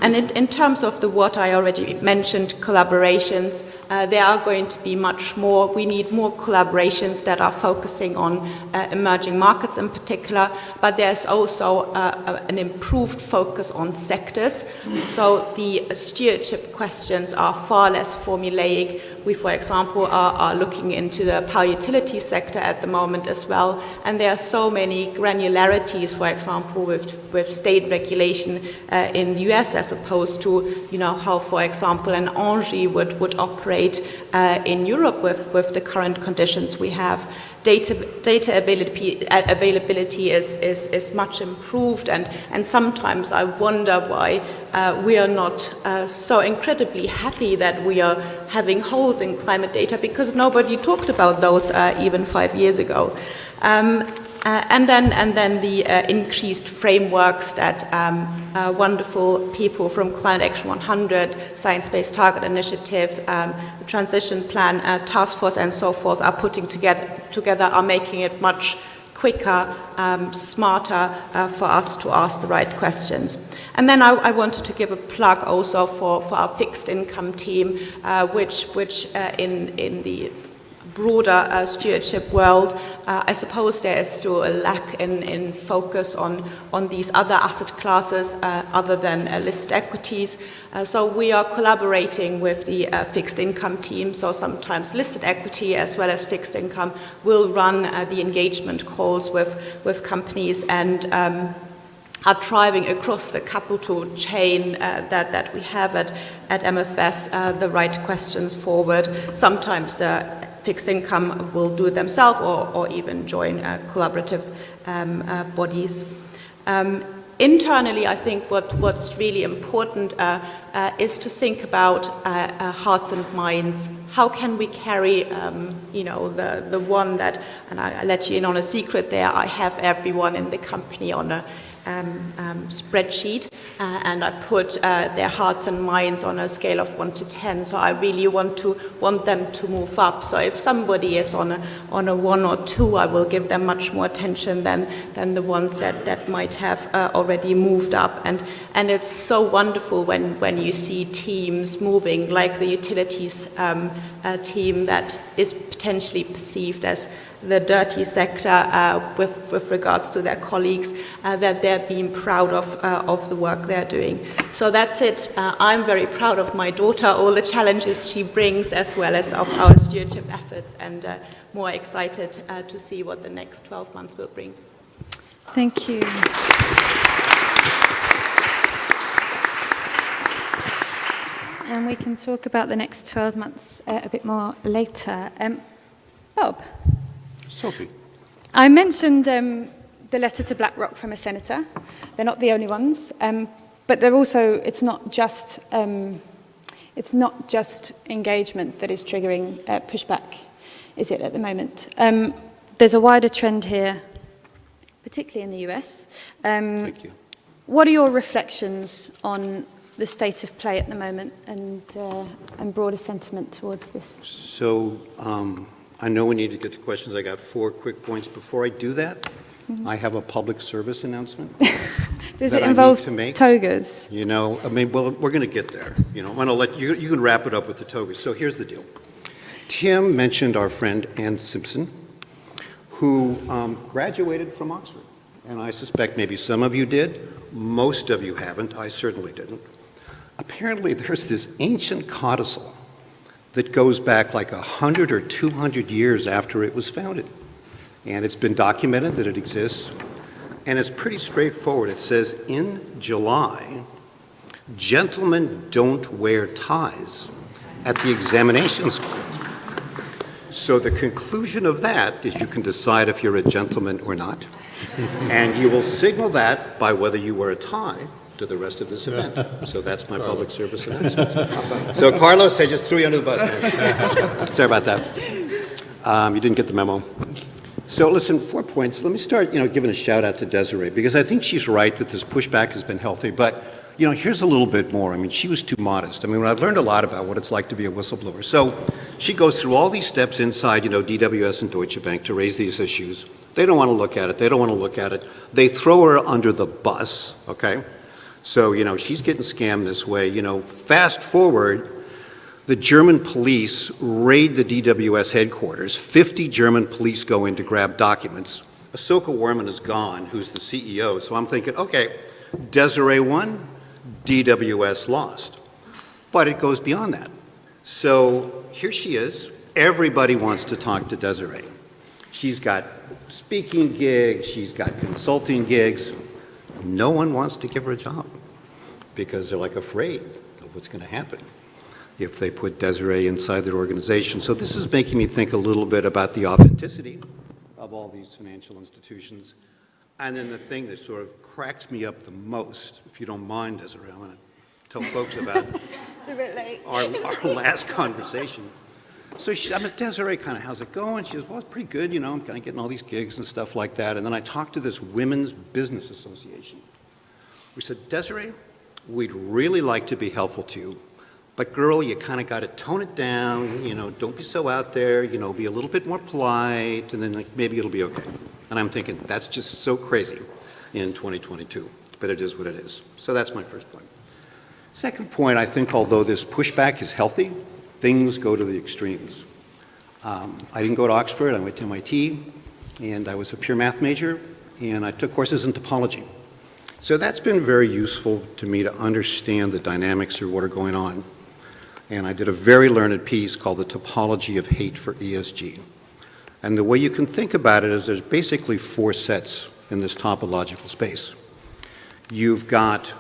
And in terms of what I already mentioned, collaborations, there are going to be much more. We need more collaborations that are focusing on emerging markets in particular, but there's also an improved focus on sectors. So the stewardship questions are far less formulaic. We, for example, are looking into the power utility sector at the moment as well, and there are so many granularities, for example, with state regulation in the US, as opposed to, how, for example, an ENGIE would operate in Europe with the current conditions we have. Data availability is much improved, and sometimes I wonder why we are not so incredibly happy that we are having holes in climate data, because nobody talked about those even 5 years ago. And then the increased frameworks that wonderful people from Climate Action 100, Science-Based Target Initiative, the Transition Plan Task Force, and so forth are putting together are making it much quicker, smarter for us to ask the right questions. And then I wanted to give a plug also for our fixed income team, which in the broader stewardship world, I suppose there is still a lack in focus on these other asset classes other than listed equities. So we are collaborating with the fixed income team. So sometimes listed equity as well as fixed income will run the engagement calls with companies and are driving across the capital chain that we have at MFS the right questions forward. Sometimes the fixed income will do it themselves or even join collaborative bodies. Internally, I think what's really important is to think about hearts and minds. How can we carry, the one that, and I let you in on a secret there, I have everyone in the company on a spreadsheet, and I put their hearts and minds on a scale of 1 to 10. So I really want them to move up. So if somebody is on a 1 or 2, I will give them much more attention than the ones that might have already moved up. And it's so wonderful when you see teams moving, like the utilities team that is potentially perceived as the dirty sector with regards to their colleagues, that they're being proud of the work they're doing. So that's it. I'm very proud of my daughter, all the challenges she brings, as well as of our stewardship efforts, and more excited to see what the next 12 months will bring. Thank you. And we can talk about the next 12 months a bit more later. Bob? Sophie. I mentioned the letter to BlackRock from a senator. They're not the only ones, but they're also. It's not just engagement that is triggering pushback, is it? At the moment, there's a wider trend here, particularly in the US. Thank you. What are your reflections on the state of play at the moment and broader sentiment towards this? So I know we need to get to questions. I got 4 quick points. Before I do that, I have a public service announcement. Does it involve togas? Well, we're going to get there. I'm going to let you can wrap it up with the togas. So here's the deal. Tim mentioned our friend Ann Simpson, who graduated from Oxford. And I suspect maybe some of you did. Most of you haven't. I certainly didn't. Apparently, there's this ancient codicil that goes back like 100 or 200 years after it was founded. And it's been documented that it exists. And it's pretty straightforward. It says, in July, gentlemen don't wear ties at the examinations. So the conclusion of that is you can decide if you're a gentleman or not. And you will signal that by whether you wear a tie to the rest of this event. So that's my public service announcement. So Carlos, I just threw you under the bus, man. Sorry about that. You didn't get the memo. So listen, 4 points. Let me start, giving a shout out to Desiree, because I think she's right that this pushback has been healthy. But, here's a little bit more. She was too modest. I've learned a lot about what it's like to be a whistleblower. So she goes through all these steps inside, DWS and Deutsche Bank to raise these issues. They don't want to look at it. They don't want to look at it. They throw her under the bus, okay? So, she's getting scammed this way. Fast forward, the German police raid the DWS headquarters. 50 German police go in to grab documents. Ahsoka Warman is gone, who's the CEO. So I'm thinking, okay, Desiree won, DWS lost. But it goes beyond that. So here she is. Everybody wants to talk to Desiree. She's got speaking gigs, she's got consulting gigs. No one wants to give her a job because they're afraid of what's going to happen if they put Desiree inside their organization. So this is making me think a little bit about the authenticity of all these financial institutions. And then the thing that sort of cracks me up the most, if you don't mind, Desiree, I'm going to tell folks about It's a bit late. our last conversation. So I'm at Desiree, kind of, how's it going? She says, well, it's pretty good, I'm kind of getting all these gigs and stuff like that. And then I talked to this Women's Business Association. We said, Desiree, we'd really like to be helpful to you, but girl, you kind of got to tone it down, don't be so out there, be a little bit more polite, and then maybe it'll be okay. And I'm thinking, that's just so crazy in 2022, but it is what it is. So that's my first point. Second point, I think although this pushback is healthy, things go to the extremes. I didn't go to Oxford, I went to MIT, and I was a pure math major, and I took courses in topology. So that's been very useful to me to understand the dynamics of what are going on. And I did a very learned piece called The Topology of Hate for ESG. And the way you can think about it is there's basically 4 sets in this topological space. You've got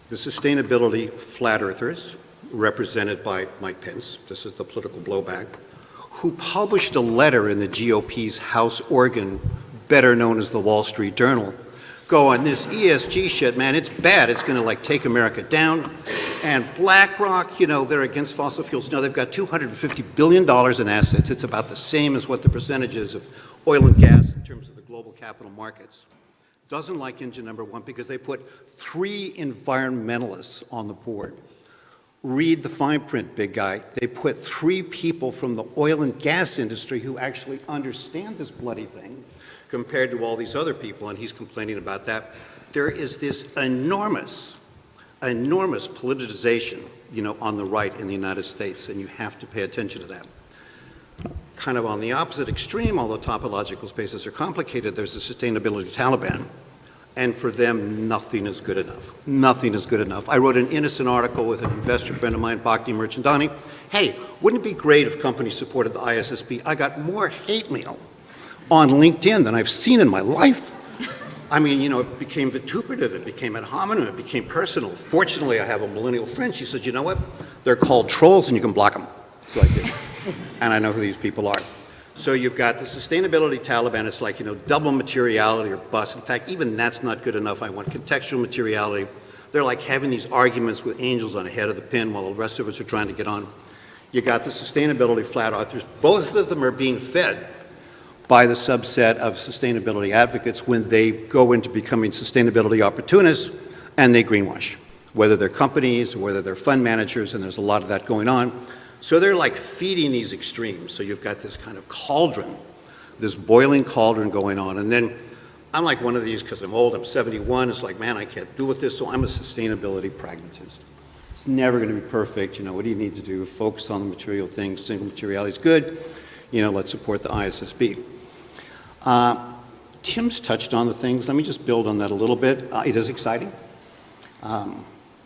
the sustainability flat earthers, represented by Mike Pence. This is the political blowback, who published a letter in the GOP's House organ, better known as the Wall Street Journal, going, this ESG shit, man, it's bad. It's going to like take America down. And BlackRock, you know, they're against fossil fuels. No, they've got $250 billion in assets. It's about the same as what the percentage is of oil and gas in terms of the global capital markets. Doesn't like engine number 1 because they put 3 environmentalists on the board. Read the fine print, big guy. They put 3 people from the oil and gas industry who actually understand this bloody thing compared to all these other people, and he's complaining about that. There is this enormous politicization, you know, on the right in the United States, and you have to pay attention to that. Kind of on the opposite extreme, although topological spaces are complicated, there's the sustainability Taliban, and for them, nothing is good enough. Nothing is good enough. I wrote an innocent article with an investor friend of mine, Bhakti Merchandani. Hey, wouldn't it be great if companies supported the ISSB? I got more hate mail on LinkedIn than I've seen in my life. I mean, you know, it became vituperative, it became ad hominem, it became personal. Fortunately, I have a millennial friend. She said, you know what? They're called trolls and you can block them. So I did. And I know who these people are. So you've got the sustainability Taliban. It's like, you know, double materiality or bust. In fact, even that's not good enough. I want contextual materiality. They're like having these arguments with angels on the head of the pin while the rest of us are trying to get on. You got the sustainability flat earthers. Both of them are being fed by the subset of sustainability advocates when they go into becoming sustainability opportunists and they greenwash, whether they're companies or whether they're fund managers, and there's a lot of that going on. So they're like feeding these extremes. So you've got this kind of cauldron, this boiling cauldron going on. And then I'm like one of these because I'm old, I'm 71. It's like, man, I can't do with this, so I'm a sustainability pragmatist. It's never going to be perfect. You know, what do you need to do? Focus on the material things. Single materiality is good. You know, let's support the ISSB. Tim's touched on the things. Let me just build on that a little bit. It is exciting.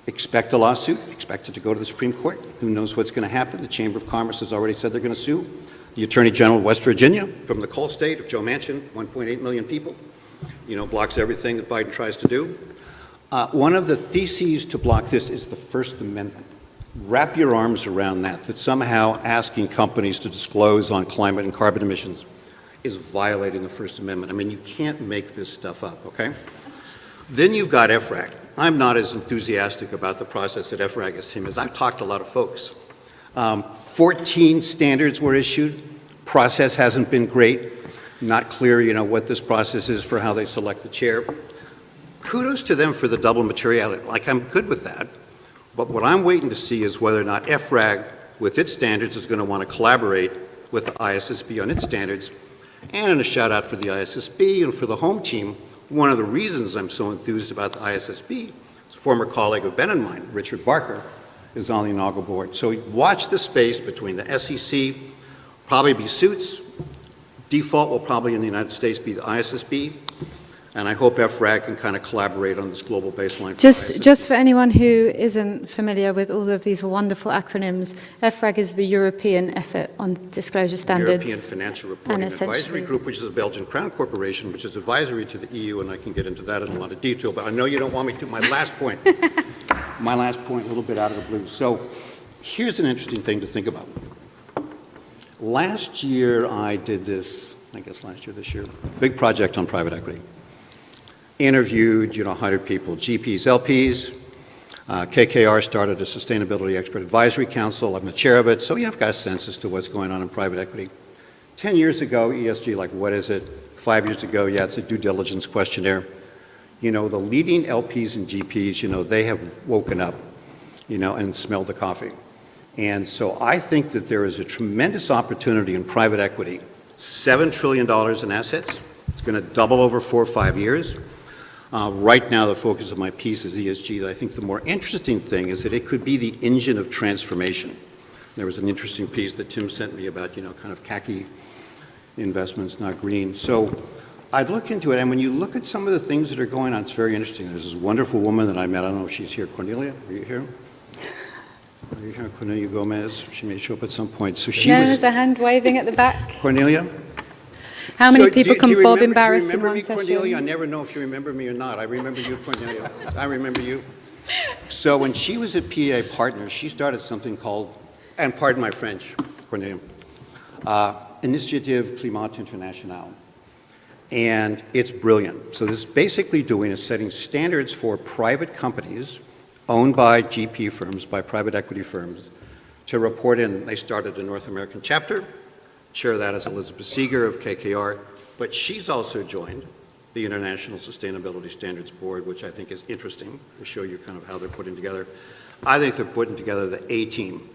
Expect a lawsuit. Expect it to go to the Supreme Court. Who knows what's going to happen? The Chamber of Commerce has already said they're going to sue. The Attorney General of West Virginia, from the coal state of Joe Manchin, 1.8 million people, you know, blocks everything that Biden tries to do. One of the theses to block this is the First Amendment. Wrap your arms around that somehow asking companies to disclose on climate and carbon emissions is violating the First Amendment. I mean, you can't make this stuff up, okay? Then you've got FRAG. I'm not as enthusiastic about the process at FRAG as Tim is. I've talked to a lot of folks. 14 standards were issued. Process hasn't been great. Not clear, you know, what this process is for how they select the chair. Kudos to them for the double materiality. Like, I'm good with that. But what I'm waiting to see is whether or not FRAG, with its standards, is going to want to collaborate with the ISSB on its standards. And a shout out for the ISSB and for the home team. One of the reasons I'm so enthused about the ISSB is a former colleague of Ben and mine, Richard Barker, is on the inaugural board. So watch the space between the SEC, probably be suits. Default will probably in the United States be the ISSB. And I hope FRAG can kind of collaborate on this global baseline. Just for anyone who isn't familiar with all of these wonderful acronyms, FRAG is the European effort on disclosure standards. European Financial Reporting Advisory Group, which is a Belgian Crown corporation, which is advisory to the EU, and I can get into that in a lot of detail, but I know you don't want me to. My last point, a little bit out of the blue. So here's an interesting thing to think about. Last year I did this, this year, big project on private equity. Interviewed, 100 people, GPs, LPs. KKR started a Sustainability Expert Advisory Council. I'm the chair of it, so I've got a sense as to what's going on in private equity. 10 years ago, ESG, like, what is it? 5 years ago, yeah, it's a due diligence questionnaire. The leading LPs and GPs, they have woken up, and smelled the coffee. And so I think that there is a tremendous opportunity in private equity. $7 trillion in assets. It's going to double over 4 or 5 years. Right now, the focus of my piece is ESG. I think the more interesting thing is that it could be the engine of transformation. There was an interesting piece that Tim sent me about, kind of khaki investments, not green. So I'd look into it, and when you look at some of the things that are going on, it's very interesting. There's this wonderful woman that I met. I don't know if she's here. Cornelia, are you here? Are you here, Cornelia Gomez? She may show up at some point. So she was. There's a hand waving at the back. Cornelia? How many So people do can you Bob remember, embarrass do you in remember one me, session? Cornelia? I never know if you remember me or not. I remember you, Cornelia. I remember you. So when she was at PA Partners, she started something called, and pardon my French, Cornelia, Initiative Climat International. And it's brilliant. So this is basically doing is setting standards for private companies owned by GP firms, by private equity firms, to report in. They started the North American chapter. Chair of that is Elizabeth Seeger of KKR. But she's also joined the International Sustainability Standards Board, which I think is interesting to show you kind of how they're putting together. I think they're putting together the A-team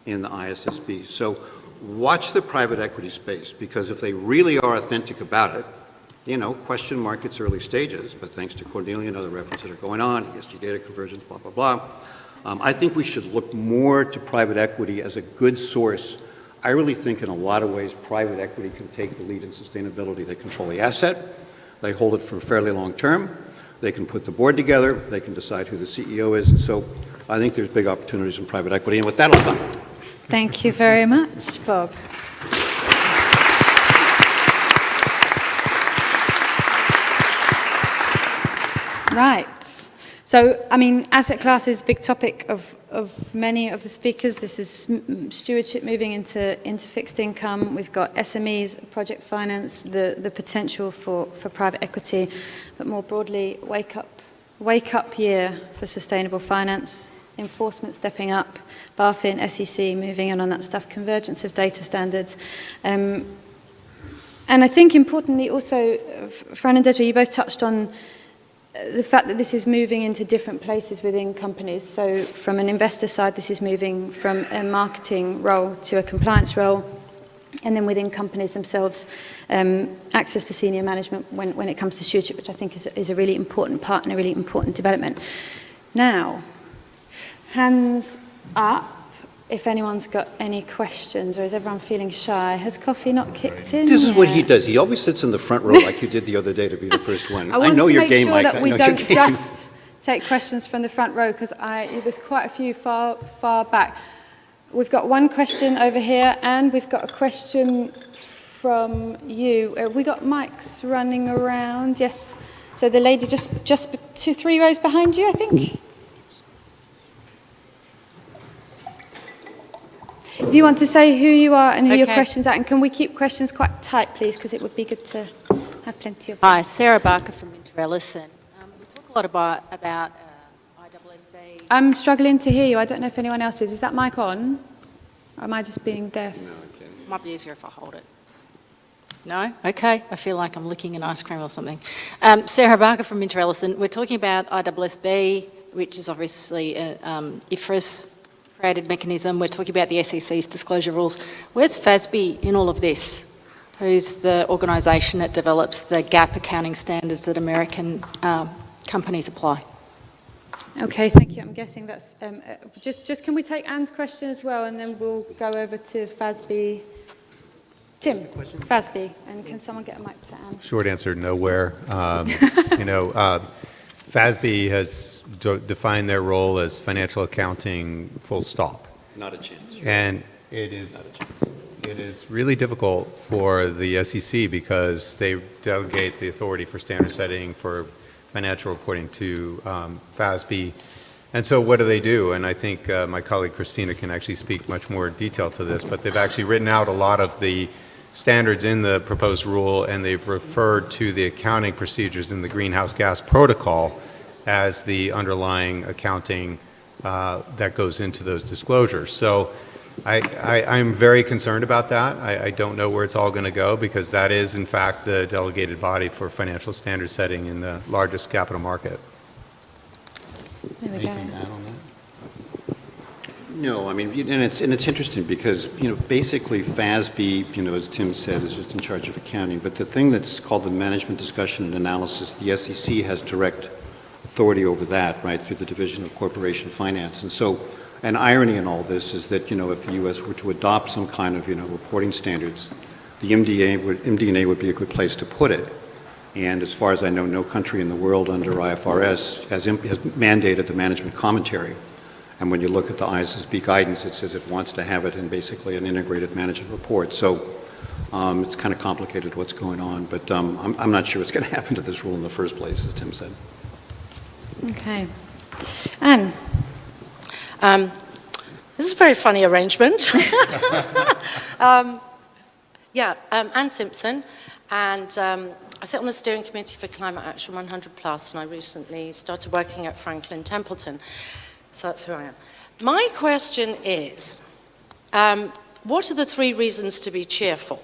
in the ISSB. So watch the private equity space, because if they really are authentic about it, question mark its early stages, but thanks to Cornelia and other references that are going on, ESG data convergence, blah, blah, blah. I think we should look more to private equity as a good source. I really think in a lot of ways private equity can take the lead in sustainability. They control the asset, they hold it for a fairly long term, they can put the board together, they can decide who the CEO is, and so I think there's big opportunities in private equity, and with that I'll done. Thank you very much, Bob. Right. So, asset class is a big topic of many of the speakers. This is stewardship moving into fixed income. We've got SMEs, project finance, the potential for private equity, but more broadly, wake up year for sustainable finance, enforcement stepping up, BaFin, SEC moving on that stuff, convergence of data standards. And I think importantly also, Fran and Desiree, you both touched on the fact that this is moving into different places within companies. So from an investor side, this is moving from a marketing role to a compliance role. And then within companies themselves, access to senior management when it comes to stewardship, which I think is a really important part and a really important development. Now, hands up if anyone's got any questions, or is everyone feeling shy? Has coffee not kicked in This is yet? what he does. He always sits in the front row like you did the other day to be the first one. I know your game, sure Mike. that we don't just take questions from the front row, because there's quite a few far back. We've got one question over here, and we've got a question from you. We got mics running around. Yes. So the lady just 2-3 rows behind you, I think. If you want to say who you are and who your questions are, and can we keep questions quite tight, please, because it would be good to have plenty of time. Hi, Sarah Barker from Ellison. We talk a lot about ISSB. I'm struggling to hear you. I don't know if anyone else is. Is that mic on? Or am I just being deaf? No, okay. Might be easier if I hold it. No? Okay. I feel like I'm licking an ice cream or something. Sarah Barker from Ellison. We're talking about ISSB, which is obviously IFRS created mechanism. We're talking about the SEC's disclosure rules. Where's FASB in all of this? Who's the organisation that develops the GAAP accounting standards that American companies apply? Okay, thank you. I'm guessing that's just can we take Anne's question as well, and then we'll go over to FASB. Tim, FASB, and can someone get a mic to Anne? Short answer, nowhere. FASB has defined their role as financial accounting, full stop. Not a chance. And it is really difficult for the SEC because they delegate the authority for standard setting for financial reporting to FASB. And so what do? And I think my colleague Christina can actually speak much more detail to this, but they've actually written out a lot of the standards in the proposed rule, and they've referred to the accounting procedures in the greenhouse gas protocol as the underlying accounting that goes into those disclosures. So I'm very concerned about that. I don't know where it's all going to go, because that is, in fact, the delegated body for financial standard setting in the largest capital market. There we go. Anything to add on that? No, I mean, and it's interesting because, basically FASB, as Tim said, is just in charge of accounting. But the thing that's called the management discussion and analysis, the SEC has direct authority over that, right, through the Division of Corporation Finance. And so An irony in all this is that, if the U.S. were to adopt some kind of, reporting standards, the MD&A would be a good place to put it. And as far as I know, no country in the world under IFRS has mandated the management commentary. And when you look at the ISSB guidance, it says it wants to have it in basically an integrated management report. So it's kind of complicated what's going on, but I'm not sure what's going to happen to this rule in the first place, as Tim said. Okay. Anne? This is a very funny arrangement. Anne Simpson, and I sit on the steering committee for Climate Action 100+, and I recently started working at Franklin Templeton. So that's who I am. My question is, what are the 3 reasons to be cheerful?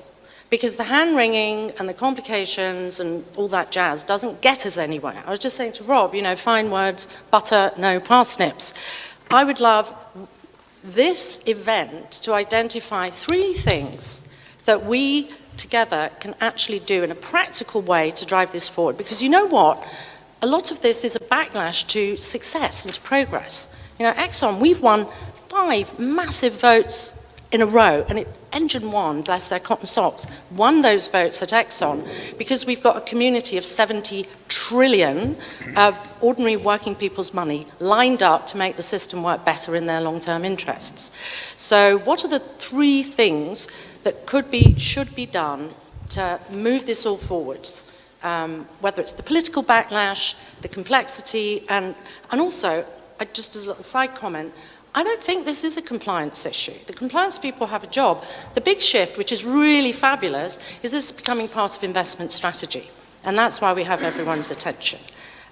Because the hand-wringing and the complications and all that jazz doesn't get us anywhere. I was just saying to Rob, fine words, butter, no parsnips. I would love this event to identify 3 things that we together can actually do in a practical way to drive this forward. Because you know what? A lot of this is a backlash to success and to progress. Exxon, we've won 5 massive votes in a row, and Engine 1, bless their cotton socks, won those votes at Exxon because we've got a community of 70 trillion of ordinary working people's money lined up to make the system work better in their long-term interests. So what are the 3 things that should be done to move this all forwards? Whether it's the political backlash, the complexity, and also, just as a little side comment, I don't think this is a compliance issue. The compliance people have a job. The big shift, which is really fabulous, is this becoming part of investment strategy. And that's why we have everyone's attention.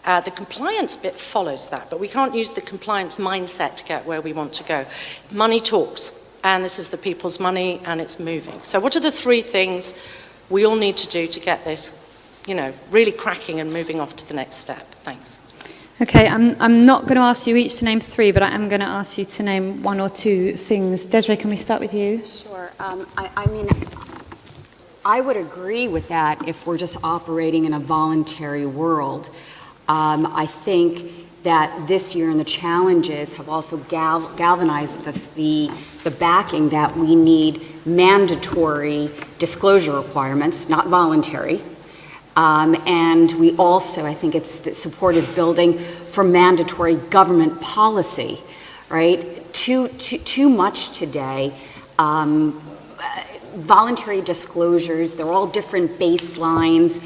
The compliance bit follows that, but we can't use the compliance mindset to get where we want to go. Money talks, and this is the people's money, and it's moving. So what are the 3 things we all need to do to get this, really cracking and moving off to the next step? Thanks. Okay, I'm not going to ask you each to name 3, but I am going to ask you to name 1 or 2 things. Desiree, can we start with you? Sure. I would agree with that if we're just operating in a voluntary world. I think that this year and the challenges have also galvanized the backing that we need mandatory disclosure requirements, not voluntary. And we also, I think that support is building for mandatory government policy, right? Too much today. Voluntary disclosures, they're all different baselines,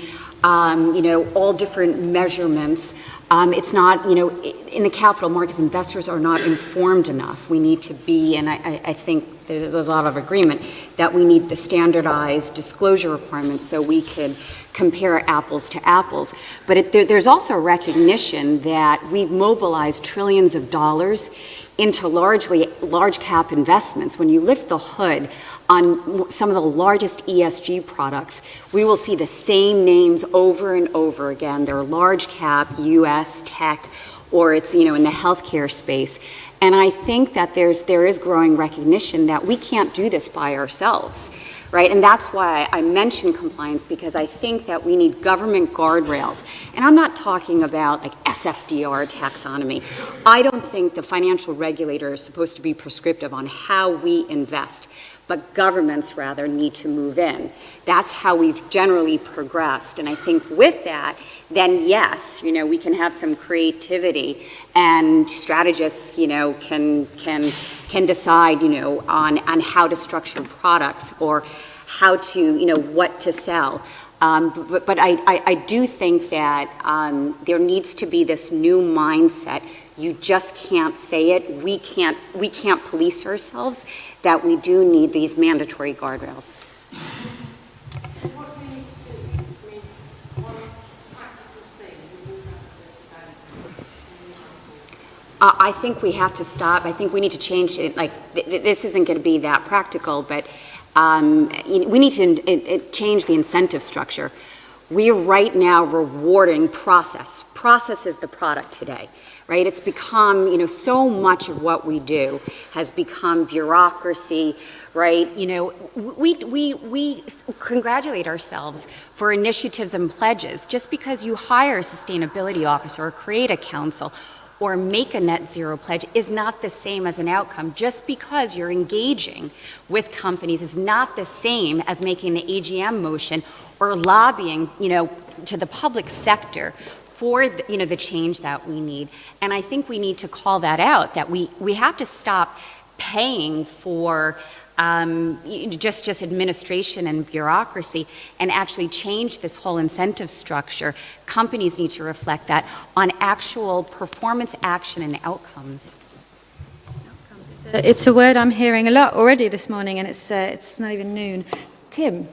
all different measurements. It's not, in the capital markets, investors are not informed enough. We need to be, and I think there's a lot of agreement, that we need the standardized disclosure requirements so we can compare apples to apples. But there's also recognition that we've mobilized trillions of dollars into large cap investments. When you lift the hood on some of the largest ESG products, we will see the same names over and over again. They're large cap, US, tech, or it's in the healthcare space. And I think that there is growing recognition that we can't do this by ourselves. Right, and that's why I mention compliance, because I think that we need government guardrails. And I'm not talking about like SFDR taxonomy. I don't think the financial regulator is supposed to be prescriptive on how we invest, but governments rather need to move in. That's how we've generally progressed. And I think with that, then yes, we can have some creativity, and strategists, can decide, on how to structure products or how to, what to sell. But I do think that there needs to be this new mindset. You just can't say it. We can't police ourselves. That we do need these mandatory guardrails. I think we have to stop. I think we need to change it. This isn't going to be that practical, but we need to change the incentive structure. We are right now rewarding process. Process is the product today, right? It's become, so much of what we do has become bureaucracy, right? We congratulate ourselves for initiatives and pledges. Just because you hire a sustainability officer or create a council, or make a net zero pledge is not the same as an outcome. Just because you're engaging with companies is not the same as making an AGM motion or lobbying, to the public sector for the change that we need. And I think we need to call that out, that we have to stop paying for just administration and bureaucracy and actually change this whole incentive structure. Companies need to reflect that on actual performance, action, and outcomes. It's a word I'm hearing a lot already this morning, and it's not even noon. Tim?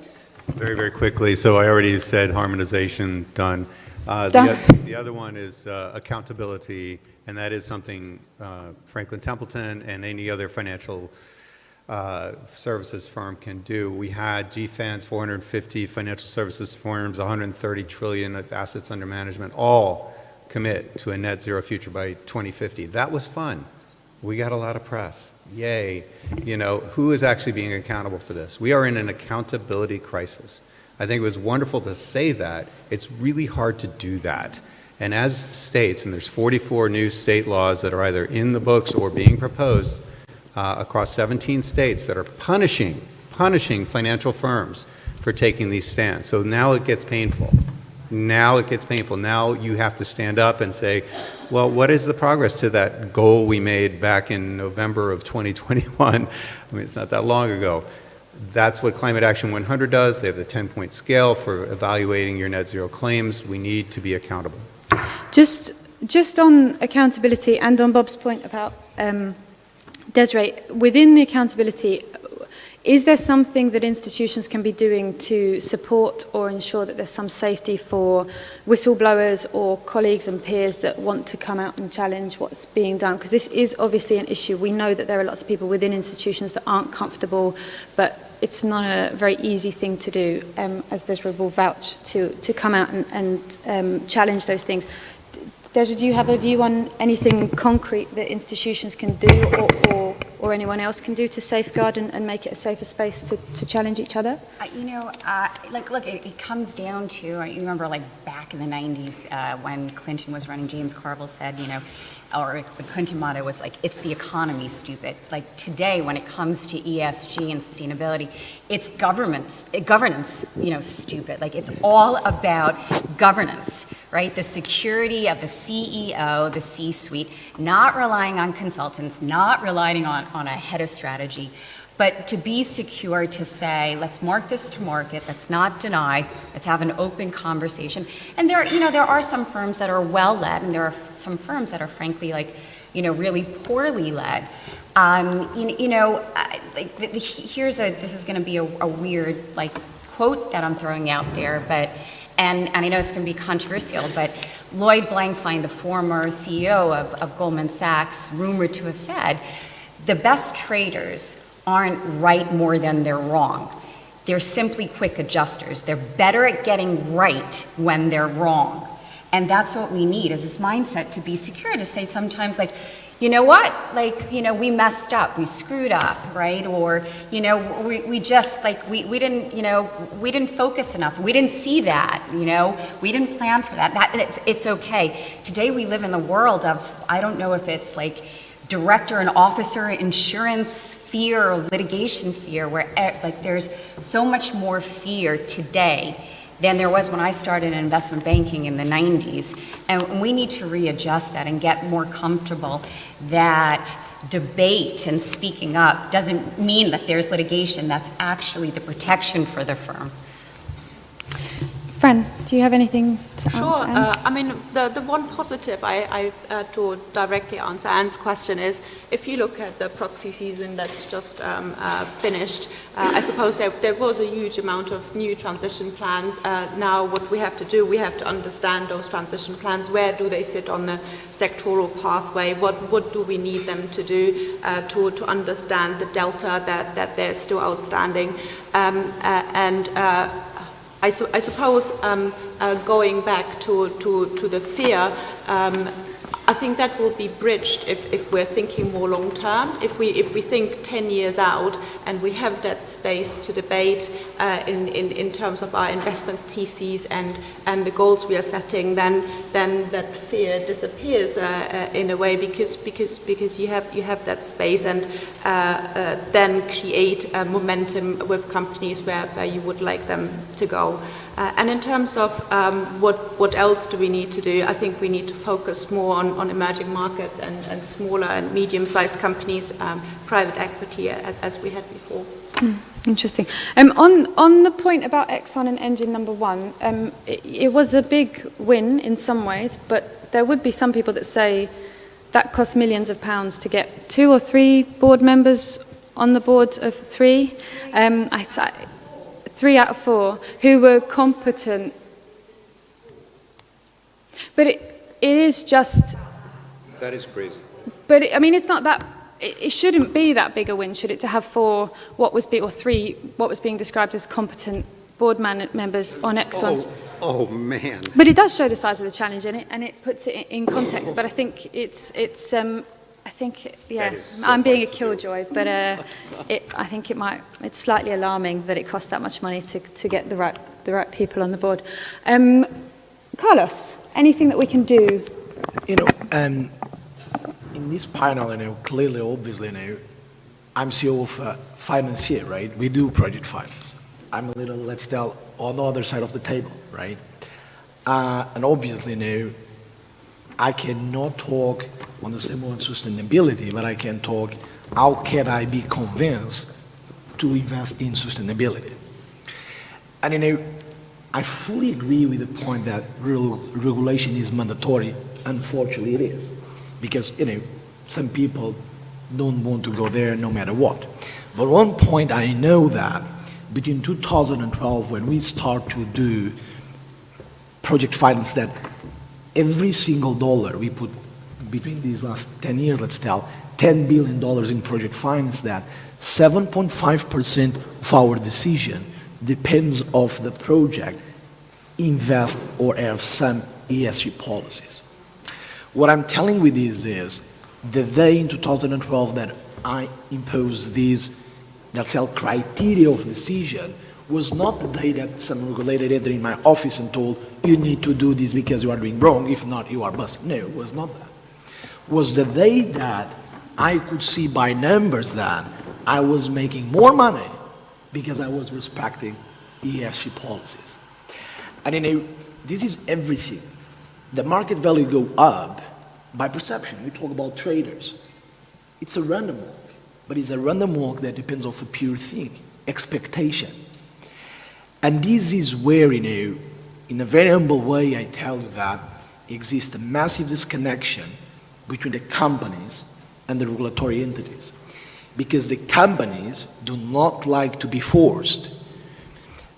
Very, very quickly. So I already said harmonization, done. The other one is accountability, and that is something Franklin Templeton and any other financial services firm can do. We had GFANs, 450 financial services firms, 130 trillion of assets under management, all commit to a net zero future by 2050. That was fun. We got a lot of press. Yay. Who is actually being accountable for this? We are in an accountability crisis. I think it was wonderful to say that. It's really hard to do that. And as states, and there's 44 new state laws that are either in the books or being proposed across 17 states that are punishing financial firms for taking these stands. So now it gets painful. Now you have to stand up and say, well, what is the progress to that goal we made back in November of 2021? I mean, it's not that long ago. That's what Climate Action 100 does. They have the 10-point scale for evaluating your net zero claims. We need to be accountable. Just on accountability and on Bob's point about Desiree, within the accountability, is there something that institutions can be doing to support or ensure that there's some safety for whistleblowers or colleagues and peers that want to come out and challenge what's being done? Because this is obviously an issue. We know that there are lots of people within institutions that aren't comfortable, but it's not a very easy thing to do, as Desiree will vouch, to come out and challenge those things. Desiree, do you have a view on anything concrete that institutions can do or anyone else can do to safeguard and make it a safer space to challenge each other? Look, it comes down to, you remember back in the 90s when Clinton was running, James Carville said, or the Clinton motto was it's the economy, stupid. Today, when it comes to ESG and sustainability, it's governance, stupid. It's all about governance, right? The security of the CEO, the C-suite, not relying on consultants, not relying on a head of strategy, but to be secure, to say, let's mark this to market, let's not deny, let's have an open conversation. And there are some firms that are well led, and there are some firms that are frankly really poorly led. This is going to be a weird quote that I'm throwing out there, but and I know it's going to be controversial, but Lloyd Blankfein, the former CEO of Goldman Sachs, rumored to have said, the best traders aren't right more than they're wrong. They're simply quick adjusters. They're better at getting right when they're wrong. And that's what we need, is this mindset to be secure, to say sometimes you know what, we messed up, we screwed up, right? Or, we just, we didn't focus enough, we didn't see that, we didn't plan for that. It's okay. Today we live in the world of, I don't know if it's director and officer insurance fear or litigation fear, where there's so much more fear today than there was when I started in investment banking in the 90s. And we need to readjust that and get more comfortable that debate and speaking up doesn't mean that there's litigation. That's actually the protection for the firm. Fran, do you have anything to Sure. answer? The one positive to directly answer Anne's question is, if you look at the proxy season that's just finished, I suppose there was a huge amount of new transition plans. Now what we have to do, we have to understand those transition plans. Where do they sit on the sectoral pathway? What do we need them to do to understand the delta that they're still outstanding? I suppose going back to the fear, I think that will be bridged if we're thinking more long term. If we think 10 years out and we have that space to debate in terms of our investment theses and the goals we are setting, then that fear disappears in a way because you have that space, and then create momentum with companies where you would like them to go. And in terms of what else do we need to do, I think we need to focus more on emerging markets and smaller and medium-sized companies, private equity, as we had before. Interesting. On the point about Exxon and engine number one, it was a big win in some ways, but there would be some people that say that cost millions of pounds to get 2 or 3 board members on the board of 3. 3 out of 4 who were competent. But it is just... That is crazy. But it's not that... It shouldn't be that big a win, should it, to have 4 or 3 what was being described as competent board members on Exxon. Oh man. But it does show the size of the challenge, and it puts it in context. But I think I'm being a killjoy, but I think it's slightly alarming that it costs that much money to get the right people on the board. Carlos, anything that we can do? In this panel, clearly, obviously, I'm CEO of financier, right? We do project finance. I'm a little, let's tell, on the other side of the table, right? And obviously, I cannot talk on the same on sustainability, but I can talk how can I be convinced to invest in sustainability. And I fully agree with the point that regulation is mandatory. Unfortunately, it is. Because, some people don't want to go there no matter what. But one point I know that between 2012, when we start to do project finance, that every single dollar we put between these last 10 years, let's tell, $10 billion in project finance, that 7.5% of our decision depends of the project invest or have some ESG policies. What I'm telling with this is the day in 2012 that I imposed these, let's say, criteria of decision was not the day that some regulator entered in my office and told you need to do this because you are doing wrong, if not you are busted. No, it was not that. It was the day that I could see by numbers that I was making more money because I was respecting ESG policies. And this is everything. The market value go up by perception. We talk about traders. It's a random walk, but it's a random walk that depends on a pure thing, expectation. And this is where, in a very humble way, I tell you that exists a massive disconnection between the companies and the regulatory entities. Because the companies do not like to be forced.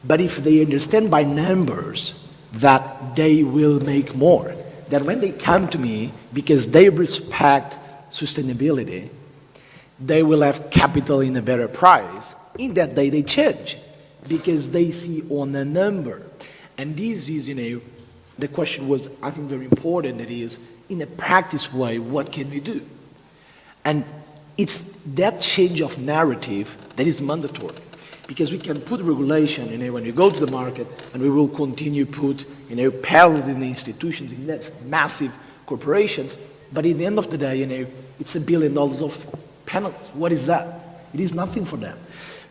But if they understand by numbers that they will make more, that when they come to me, because they respect sustainability, they will have capital in a better price. In that day, they change, because they see on a number. And this is, the question was, I think, very important, that is, in a practice way, what can we do? And it's that change of narrative that is mandatory. Because we can put regulation, when you go to the market, and we will continue put, penalties in the institutions, in that massive corporations, but at the end of the day, it's $1 billion of penalties. What is that? It is nothing for them.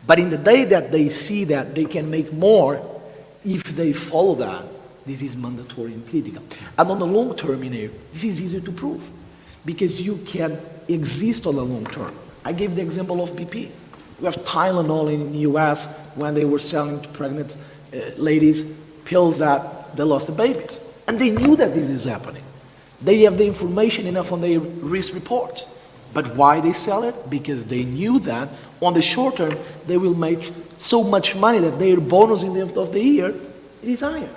But in the day that they see that they can make more, if they follow that, this is mandatory and critical. And on the long term, this is easy to prove, because you can exist on the long term. I gave the example of BP. We have Tylenol in the US when they were selling to pregnant ladies pills that they lost the babies. And they knew that this is happening. They have the information enough on their risk reports. But why they sell it? Because they knew that on the short term they will make so much money that their bonus in the end of the year is higher.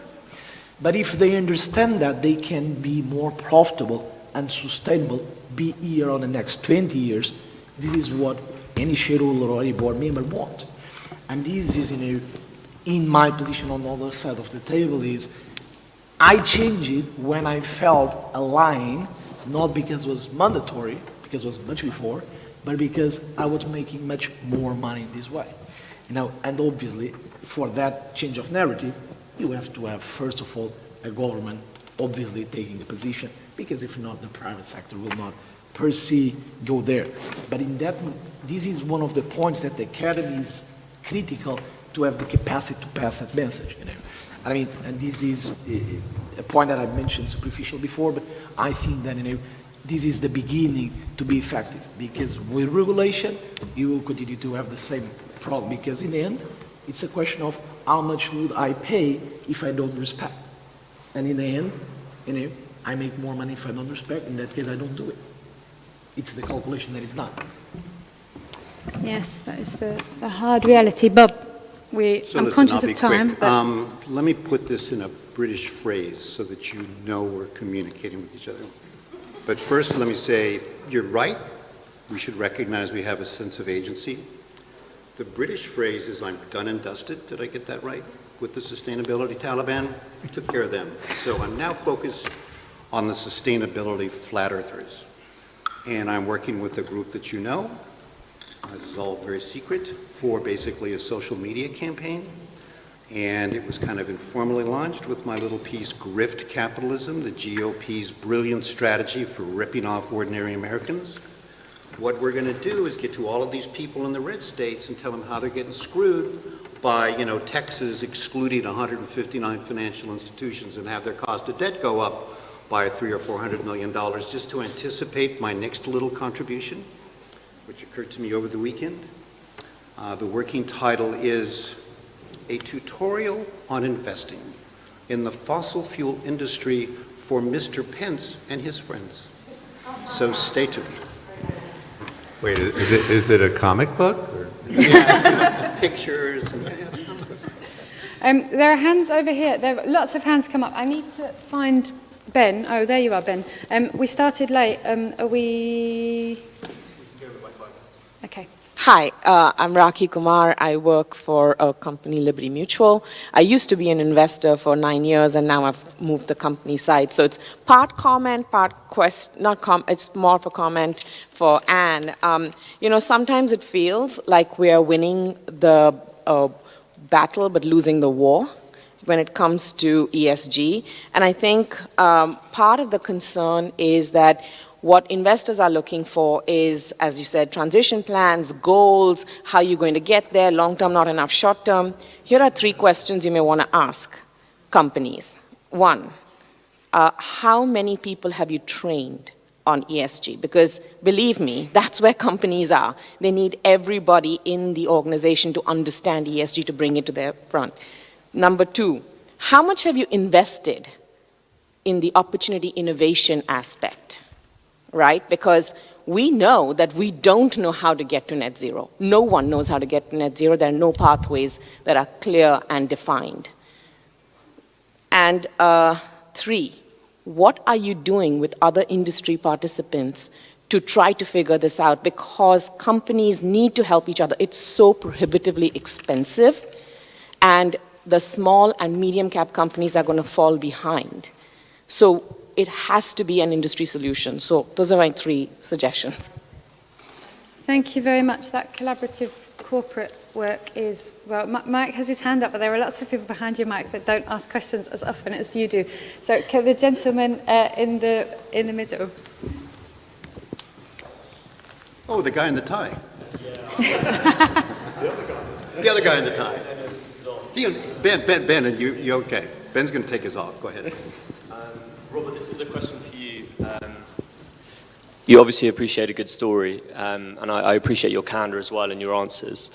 But if they understand that they can be more profitable and sustainable, be here on the next 20 years, this is what any shareholder or any board member want. And this is, in my position on the other side of the table, is I changed it when I felt aligned not because it was mandatory, because it was much before, but because I was making much more money in this way. And obviously, for that change of narrative, you have to have, first of all, a government obviously taking a position, because if not, the private sector will not per se go there. But this is one of the points that the academy is critical to have the capacity to pass that message. And this is a point that I mentioned superficial before, but I think that this is the beginning to be effective, because with regulation, you will continue to have the same problem, because in the end, it's a question of how much would I pay if I don't respect. And in the end, I make more money if I don't respect. In that case, I don't do it. It's the calculation that is done. Yes, that is the hard reality. Bob, I'm conscious of time. Let me put this in a British phrase so that you know we're communicating with each other. But first, let me say, you're right. We should recognize we have a sense of agency. The British phrase is, I'm done and dusted. Did I get that right? With the sustainability Taliban? We took care of them. So I'm now focused on the sustainability flat earthers. And I'm working with a group that you know, this is all very secret, for basically a social media campaign. And it was kind of informally launched with my little piece, Grift Capitalism, the GOP's brilliant strategy for ripping off ordinary Americans. What we're going to do is get to all of these people in the red states and tell them how they're getting screwed by, Texas excluding 159 financial institutions and have their cost of debt go up by $300 or $400 million, just to anticipate my next little contribution, which occurred to me over the weekend. The working title is A Tutorial on Investing in the Fossil Fuel Industry for Mr. Pence and His Friends. So stay tuned. Wait, is it a comic book? Or? Yeah, pictures. There are hands over here. There are lots of hands come up. I need to find Ben. Oh, there you are, Ben. We started late. Are we... Okay. Hi, I'm Rakhi Kumar. I work for a company, Liberty Mutual. I used to be an investor for 9 years, and now I've moved the company side. So it's part comment, part it's more for comment for Anne. Sometimes it feels like we are winning the battle but losing the war when it comes to ESG. And I think part of the concern is that what investors are looking for is, as you said, transition plans, goals, how you're going to get there, long-term, not enough short-term. Here are 3 questions you may want to ask companies. 1, how many people have you trained on ESG? Because believe me, that's where companies are. They need everybody in the organization to understand ESG to bring it to their front. Number 2, how much have you invested in the opportunity innovation aspect? Right? Because we know that we don't know how to get to net zero. No one knows how to get to net zero. There are no pathways that are clear and defined. And 3, what are you doing with other industry participants to try to figure this out? Because companies need to help each other. It's so prohibitively expensive, and the small and medium cap companies are going to fall behind. So it has to be an industry solution. So those are my 3 suggestions. Thank you very much. That collaborative corporate work is, well, Mike has his hand up, but there are lots of people behind you, Mike, that don't ask questions as often as you do. So can the gentleman in the middle? Oh, the guy in the tie. The other guy in the tie. Ben, and you okay? Ben's going to take his off. Go ahead. Robert, this is a question for you. You obviously appreciate a good story, and I appreciate your candor as well and your answers.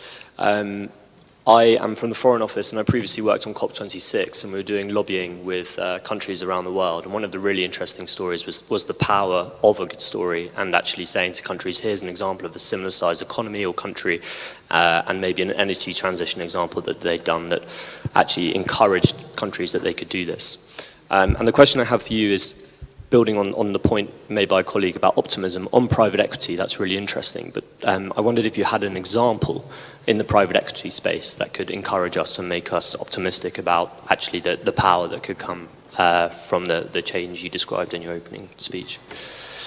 I am from the Foreign Office, and I previously worked on COP26, and we were doing lobbying with countries around the world. And one of the really interesting stories was the power of a good story, and actually saying to countries, here's an example of a similar size economy or country, and maybe an energy transition example that they'd done that actually encouraged countries that they could do this. And the question I have for you is, building on the point made by a colleague about optimism on private equity, that's really interesting, but I wondered if you had an example in the private equity space that could encourage us and make us optimistic about actually the power that could come from the change you described in your opening speech.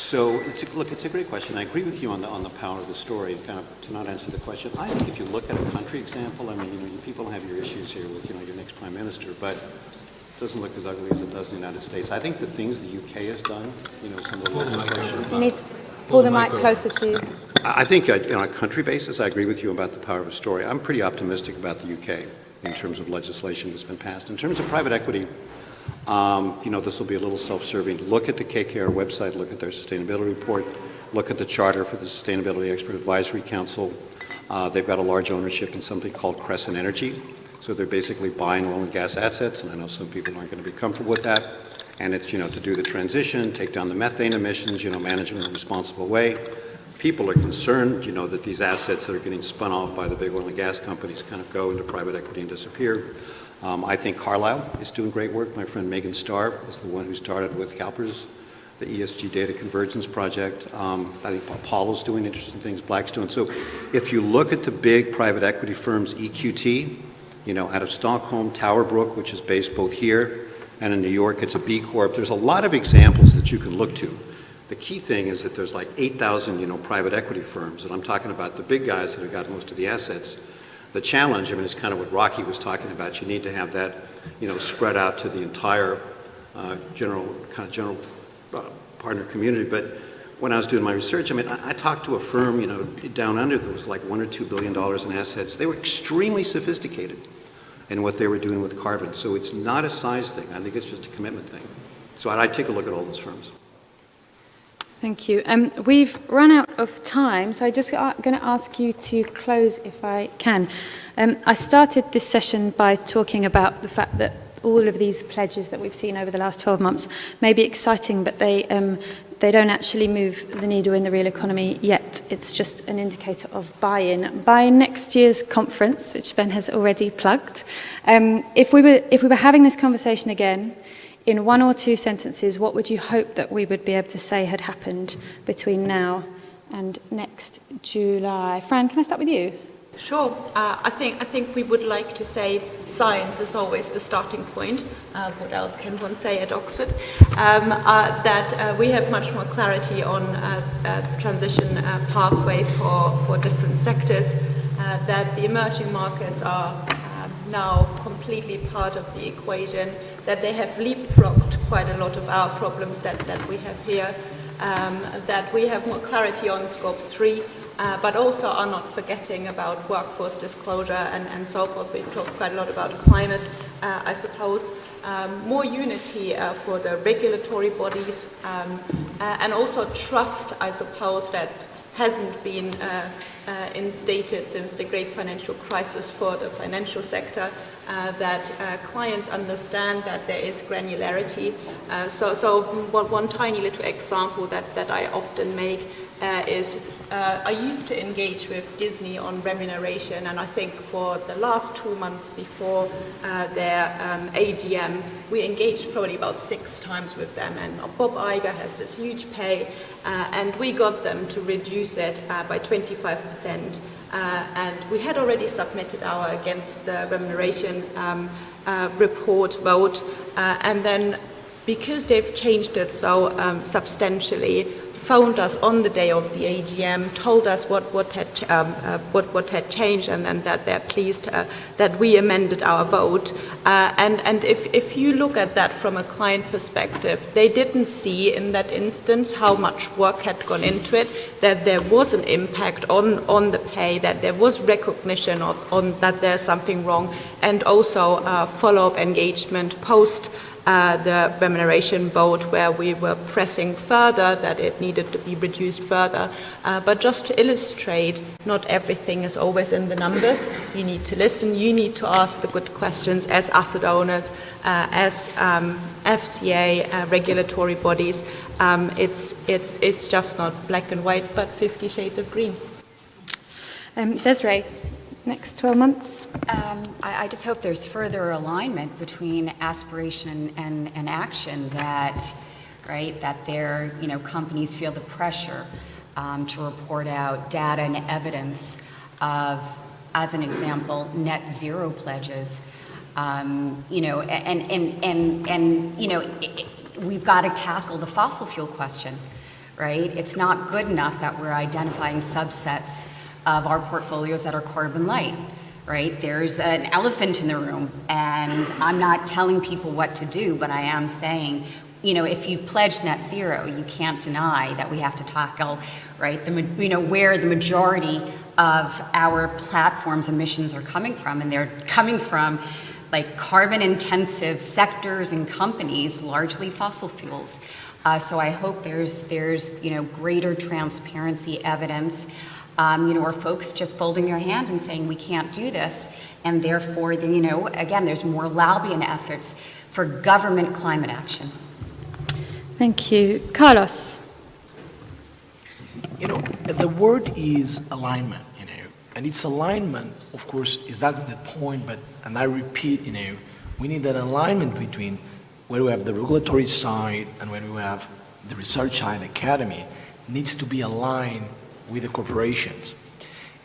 So, it's a great question. I agree with you on the power of the story. And kind of to not answer the question, I think if you look at a country example, I mean, you people have your issues here with, your next prime minister, but it doesn't look as ugly as it does in the United States. I think the things the UK has done, some of the legislation. You need to pull the mic closer to you. I think on a country basis, I agree with you about the power of a story. I'm pretty optimistic about the UK in terms of legislation that's been passed. In terms of private equity, this will be a little self-serving. Look at the KKR website, look at their sustainability report, look at the charter for the Sustainability Expert Advisory Council. They've got a large ownership in something called Crescent Energy. So they're basically buying oil and gas assets, and I know some people aren't going to be comfortable with that. And it's, to do the transition, take down the methane emissions, manage it in a responsible way. People are concerned, that these assets that are getting spun off by the big oil and gas companies kind of go into private equity and disappear. I think Carlyle is doing great work. My friend Megan Starr is the one who started with CalPERS, the ESG Data Convergence Project. I think Apollo's doing interesting things, Blackstone. So if you look at the big private equity firms, EQT, out of Stockholm, Towerbrook, which is based both here and in New York, it's a B Corp. There's a lot of examples that you can look to. The key thing is that there's like 8,000, private equity firms, and I'm talking about the big guys that have got most of the assets. The challenge, it's kind of what Rocky was talking about. You need to have that, spread out to the entire general partner community. But when I was doing my research, I talked to a firm, down under that was like $1 or $2 billion in assets. They were extremely sophisticated in what they were doing with carbon. So it's not a size thing. I think it's just a commitment thing. So I'd take a look at all those firms. Thank you. We've run out of time, so I'm just going to ask you to close if I can. I started this session by talking about the fact that all of these pledges that we've seen over the last 12 months may be exciting, but they don't actually move the needle in the real economy yet. It's just an indicator of buy-in. By next year's conference, which Ben has already plugged, if we were having this conversation again, in one or two sentences, what would you hope that we would be able to say had happened between now and next July? Fran, can I start with you? Sure. I think we would like to say science is always the starting point. What else can one say at Oxford? That we have much more clarity on transition pathways for different sectors. That the emerging markets are now completely part of the equation. That they have leapfrogged quite a lot of our problems that we have here. That we have more clarity on Scope 3. But also are not forgetting about workforce disclosure and so forth. We've talked quite a lot about climate, I suppose. More unity for the regulatory bodies, and also trust, I suppose, that hasn't been instated since the great financial crisis for the financial sector, that clients understand that there is granularity. So one tiny little example that I often make is I used to engage with Disney on remuneration, and I think for the last 2 months before their AGM, we engaged probably about 6 times with them. And Bob Iger has this huge pay, and we got them to reduce it by 25%. And we had already submitted our against the remuneration report vote, and then because they've changed it so substantially, phoned us on the day of the AGM, told us what had changed, and then that they're pleased that we amended our vote. And if you look at that from a client perspective, they didn't see in that instance how much work had gone into it, that there was an impact on the pay, that there was recognition on that there's something wrong, and also follow-up engagement post the remuneration vote, where we were pressing further that it needed to be reduced further. But just to illustrate, not everything is always in the numbers. You need to listen, you need to ask the good questions as asset owners, as FCA, regulatory bodies. It's just not black and white, but 50 shades of green. Desiree, next 12 months? I just hope there's further alignment between aspiration and action, that their companies feel the pressure to report out data and evidence of, as an example, net zero pledges. We've got to tackle the fossil fuel question, right? It's not good enough that we're identifying subsets of our portfolios that are carbon light, right? There's an elephant in the room, and I'm not telling people what to do, but I am saying, you know, if you've pledged net zero, you can't deny that we have to tackle, right, where the majority of our platform's emissions are coming from, and they're coming from like carbon-intensive sectors and companies, largely fossil fuels. So I hope there's greater transparency, evidence, or folks just folding their hand and saying we can't do this, and therefore, again, there's more lobbying efforts for government climate action. Thank you. Carlos. The word is alignment, and its alignment, of course, is not the point, and I repeat, we need an alignment between where we have the regulatory side and when we have the research side, academy, needs to be aligned with the corporations.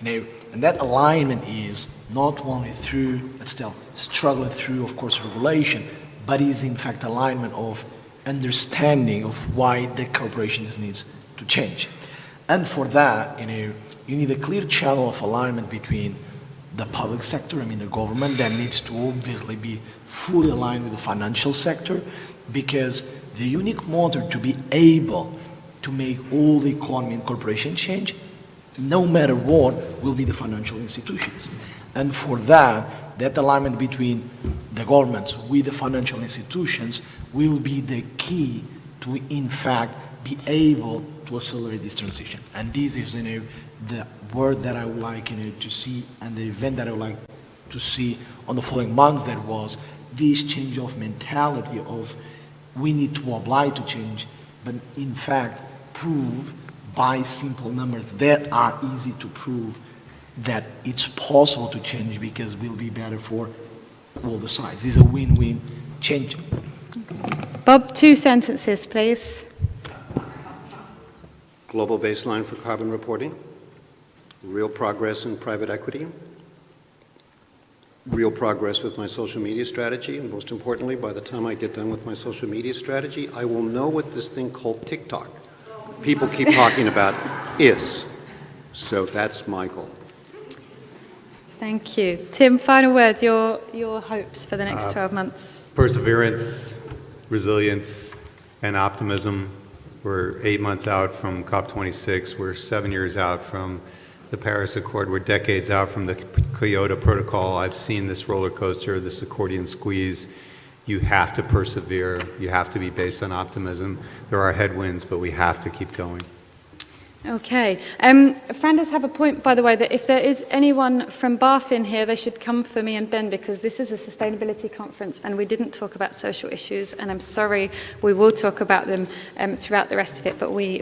And that alignment is not only through, but still struggling through, of course, regulation, but is in fact alignment of understanding of why the corporations needs to change. And for that, you need a clear channel of alignment between the public sector, the government, that needs to obviously be fully aligned with the financial sector, because the unique motor to be able to make all the economy and corporation change, no matter what, will be the financial institutions. And for that alignment between the governments with the financial institutions will be the key to, in fact, be able to accelerate this transition. And this is, the word that I would like, to see, and the event that I would like to see on the following months, that was this change of mentality of we need to apply to change, but in fact prove by simple numbers that are easy to prove that it's possible to change, because we'll be better for all the sides. This is a win-win change. Bob, 2 sentences, please. Global baseline for carbon reporting, real progress in private equity, real progress with my social media strategy, and most importantly, by the time I get done with my social media strategy, I will know what this thing called TikTok people keep talking about is. So that's my goal. Thank you. Tim, final words, your hopes for the next 12 months. Perseverance, resilience, and optimism. We're 8 months out from COP26. We're 7 years out from the Paris Accord. We're decades out from the Kyoto Protocol. I've seen this roller coaster, this accordion squeeze. You have to persevere. You have to be based on optimism. There are headwinds, but we have to keep going. Okay. Fran does have a point, by the way, that if there is anyone from BaFin here, they should come for me and Ben, because this is a sustainability conference and we didn't talk about social issues, and I'm sorry, we will talk about them throughout the rest of it, but we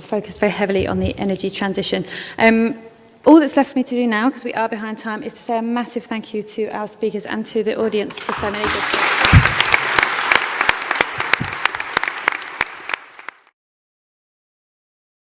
focused very heavily on the energy transition. All that's left for me to do now, because we are behind time, is to say a massive thank you to our speakers and to the audience for so many good questions.